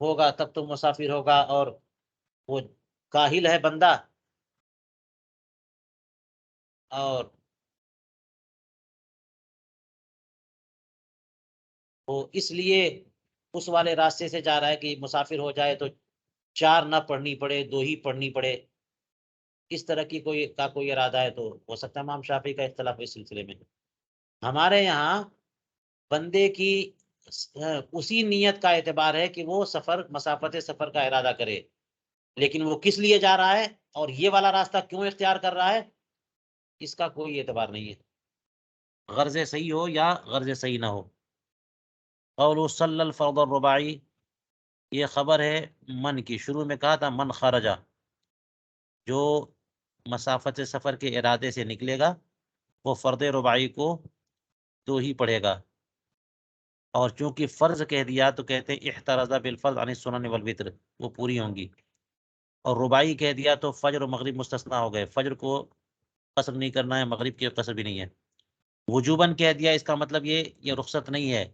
ہوگا تب تو مسافر ہوگا، اور وہ کاہل ہے بندہ اور وہ اس لیے اس والے راستے سے جا رہا ہے کہ مسافر ہو جائے تو 4 نہ پڑھنی پڑے، 2 ہی پڑھنی پڑے، اس طرح کی کوئی ارادہ ہے تو ہو سکتا ہے. امام شافعی کا اختلاف اس سلسلے میں. ہمارے یہاں بندے کی اسی نیت کا اعتبار ہے کہ وہ مسافت سفر کا ارادہ کرے، لیکن وہ کس لیے جا رہا ہے اور یہ والا راستہ کیوں اختیار کر رہا ہے اس کا کوئی اعتبار نہیں ہے، غرض صحیح ہو یا غرض صحیح نہ ہو. قول صلی الفرض الرباعی، یہ خبر ہے من کی. شروع میں کہا تھا من خرجہ، جو مسافت سفر کے ارادے سے نکلے گا وہ فرض رباعی کو 2 ہی پڑھے گا، اور چونکہ فرض کہہ دیا تو کہتے ہیں احترز بالفرض عن السنن والوتر، وہ پوری ہوں گی. اور رباعی کہہ دیا تو فجر و مغرب مستثنا ہو گئے، فجر کو قصر نہیں کرنا ہے، مغرب کی قصر بھی نہیں ہے. وجوباً کہہ دیا، اس کا مطلب یہ رخصت نہیں ہے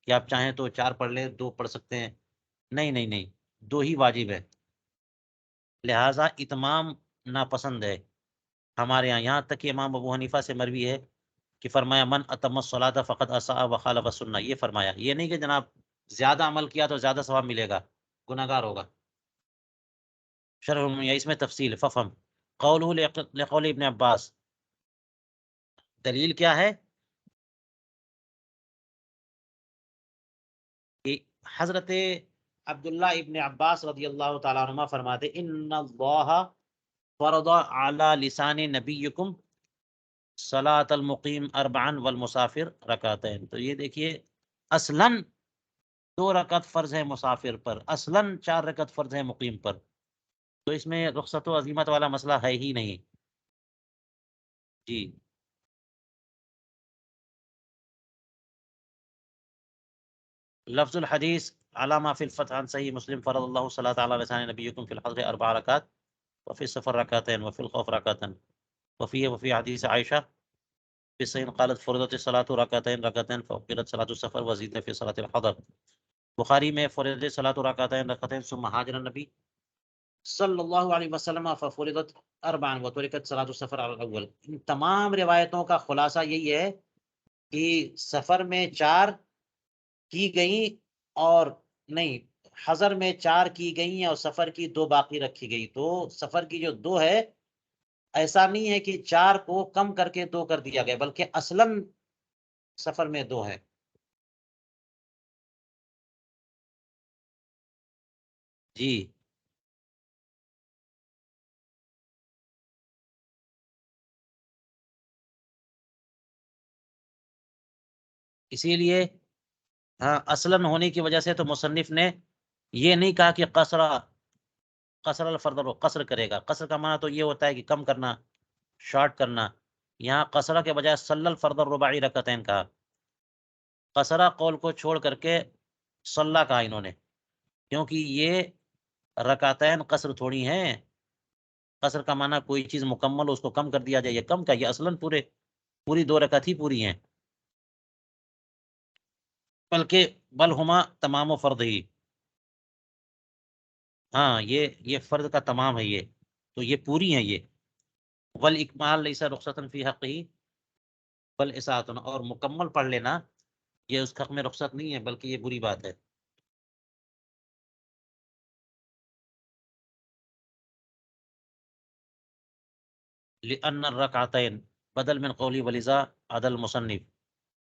کہ آپ چاہیں تو 4 پڑھ لیں، 2 پڑھ سکتے ہیں، نہیں نہیں نہیں، 2 ہی واجب ہے. لہٰذا اتمام ناپسند ہے ہمارے یہاں تک کہ امام ابو حنیفہ سے مروی ہے کہ فرمایا من اتم الصلاۃ فقد اساء وخالف السنہ. یہ فرمایا، یہ نہیں کہ جناب زیادہ عمل کیا تو زیادہ ثواب ملے گا، گناہگار ہوگا. شرح اس میں تفصیل. ففہم قولہ لقول ابن عباس، دلیل کیا ہے کہ حضرت عبداللہ ابن عباس رضی اللہ تعالیٰ عنہ فرماتے ان اللہ فرض علی لسان نبیکم صلاۃ المقیم 4 والمسافر رکعتین. تو یہ دیکھیے اصلاً 2 رکعت فرض ہے مسافر پر، اصلاً 4 رکعت فرض ہے مقیم پر، تو اس میں رخصت و عزیمت والا مسئلہ ہے ہی نہیں. جی لفظ الحدیث علامہ فی الفتح عن صحیح مسلم فرض اللہ صلاۃ علی لسان نبیکم فی الحضر 4 رکعات وفی السفر رکعتین وفی الخوف رکعتین وفی حدیث عائشہ في صحيح قالت فرضت الصلاة ركعتين فأقيلت صلاة السفر وزيد في صلاة الحضر. بخاری میں فرضت الصلاة ركعتين ثم هاجر النبي صلی اللہ علیہ وسلم ففرضت 4 وتركت صلاة السفر على الأول. ان تمام روایتوں کا خلاصہ یہی ہے کہ سفر میں 4 کی گئیں اور نہیں، حضر میں 4 کی گئیں اور سفر کی 2 باقی رکھی گئی. تو سفر کی جو 2 ہے، ایسا نہیں ہے کہ 4 کو کم کر کے 2 کر دیا گیا، بلکہ اصلاً سفر میں 2 ہے. جی اسی لیے ہاں اصلاً ہونے کی وجہ سے تو مصنف نے یہ نہیں کہا کہ قصر الفرد قصر کرے گا. قصر کا معنی تو یہ ہوتا ہے کہ کم کرنا، شارٹ کرنا. یہاں قصرہ کے بجائے صلی الفرد الرباعی رکعتین کہا. قصرہ قول کو چھوڑ کر کے صلی کہا انہوں نے، کیونکہ یہ رکعتین قصر تھوڑی ہیں. قصر کا معنی کوئی چیز مکمل ہو اس کو کم کر دیا جائے، یہ کم کا، یہ اصلاً پوری 2 رکعت ہی پوری ہیں، بلکہ بل ہما تمام و فرد ہی. ہاں یہ فرد کا تمام ہے، یہ تو یہ پوری ہیں یہ. والاکمال لیس رخصتن فی حق ہی بل اساعتن، اور مکمل پڑھ لینا یہ اس حق میں رخصت نہیں ہے بلکہ یہ بری بات ہے. لأن الرکعتین بدل من قولی ولذا عدل مصنف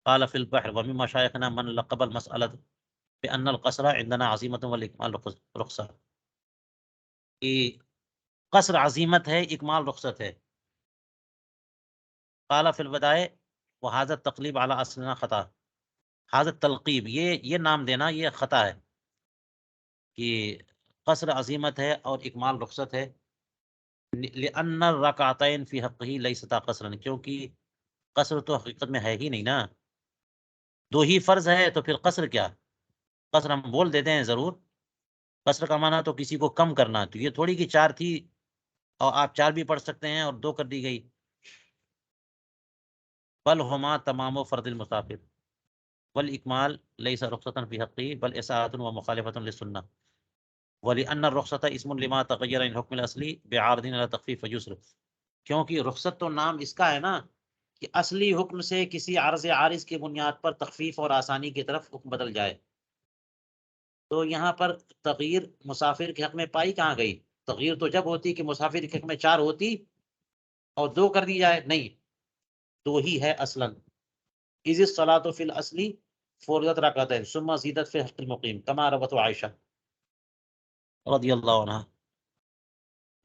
قال فی البحر ومن مشایخنا من لقب المسألة بأن القصر عندنا عزیمت والاکمال رخصہ. کہ قصر عزیمت ہے، اکمال رخصت ہے. قال فی البدائع وهذا التقلیب علی اصلنا خطا. حاضر تلقیب، یہ نام دینا یہ خطا ہے کہ قصر عزیمت ہے اور اکمال رخصت ہے. لأن الرکعتین فی حقہ لیستا قصرا، کیونکہ قصر تو حقیقت میں ہے ہی نہیں نا. 2 ہی فرض ہے تو پھر قصر کیا؟ قصر ہم بول دیتے ہیں ضرور، قصر کا معنی تو کسی کو کم کرنا. تو یہ تھوڑی کہ 4 تھی اور آپ 4 بھی پڑھ سکتے ہیں اور 2 کر دی گئی. بل ہما تمام و فرد المسافر والاکمال لیس رخصتا فی حقی بل اساعت و مخالفت للسنہ. ولأن الرخصة اسم لما تغیر الحکم الاصلی بعارض علی تخفیف یسر. کیونکہ رخصت تو نام اس کا ہے نا کہ اصلی حکم سے کسی عرض عارض کی بنیاد پر تخفیف اور آسانی کی طرف حکم بدل جائے. تو یہاں پر تغییر مسافر کے حق میں پائی کہاں گئی؟ تغییر تو جب ہوتی کہ مسافر کے حق میں 4 ہوتی اور 2 کر دی جائے. نہیں، 2 ہی ہے اصلاً. اذ الصلاۃ فی الاصل فرضت رکعتین ثم زیدت فی حق المقیم کما روت عائشہ رضی اللہ عنہ.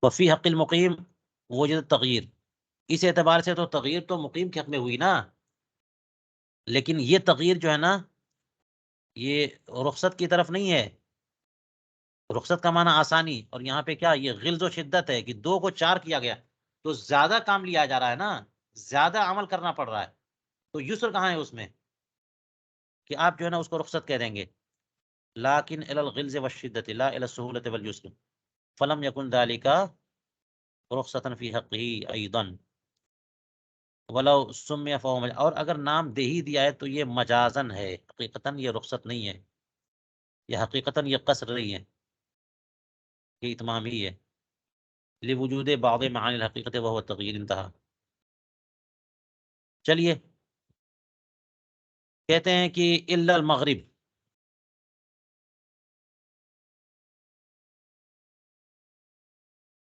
وفی حق المقیم وجد تغییر. اس اعتبار سے تو تغییر تو مقیم کے حق میں ہوئی نا، لیکن یہ تغییر جو ہے نا یہ رخصت کی طرف نہیں ہے. رخصت کا معنی آسانی، اور یہاں پہ کیا یہ غلظ و شدت ہے کہ 2 کو 4 کیا گیا تو زیادہ کام لیا جا رہا ہے نا، زیادہ عمل کرنا پڑ رہا ہے. تو یسر کہاں ہے اس میں کہ آپ جو ہے نا اس کو رخصت کہہ دیں گے. لیکن الی الغلظ والشدت لا الی السہولۃ والیسر فلم یکن ذلک رخصتا فی حقہ ایضا ولو سمی فہو. اور اگر نام دے ہی دیا ہے تو یہ مجازن ہے، حقیقتاً یہ رخصت نہیں ہے، یہ حقیقتاً یہ قصر نہیں ہے، یہ اتمام ہی ہے. لوجود بعض معانی الحقیقت وهو التغییر. انتہا. چلیے کہتے ہیں کہ الا المغرب،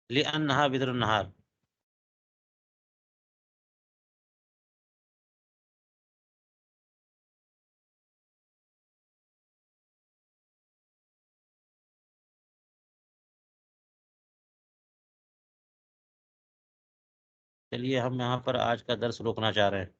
لأنها بدر النهار. چلیے ہم یہاں پر آج کا درس روکنا چاہ رہے ہیں.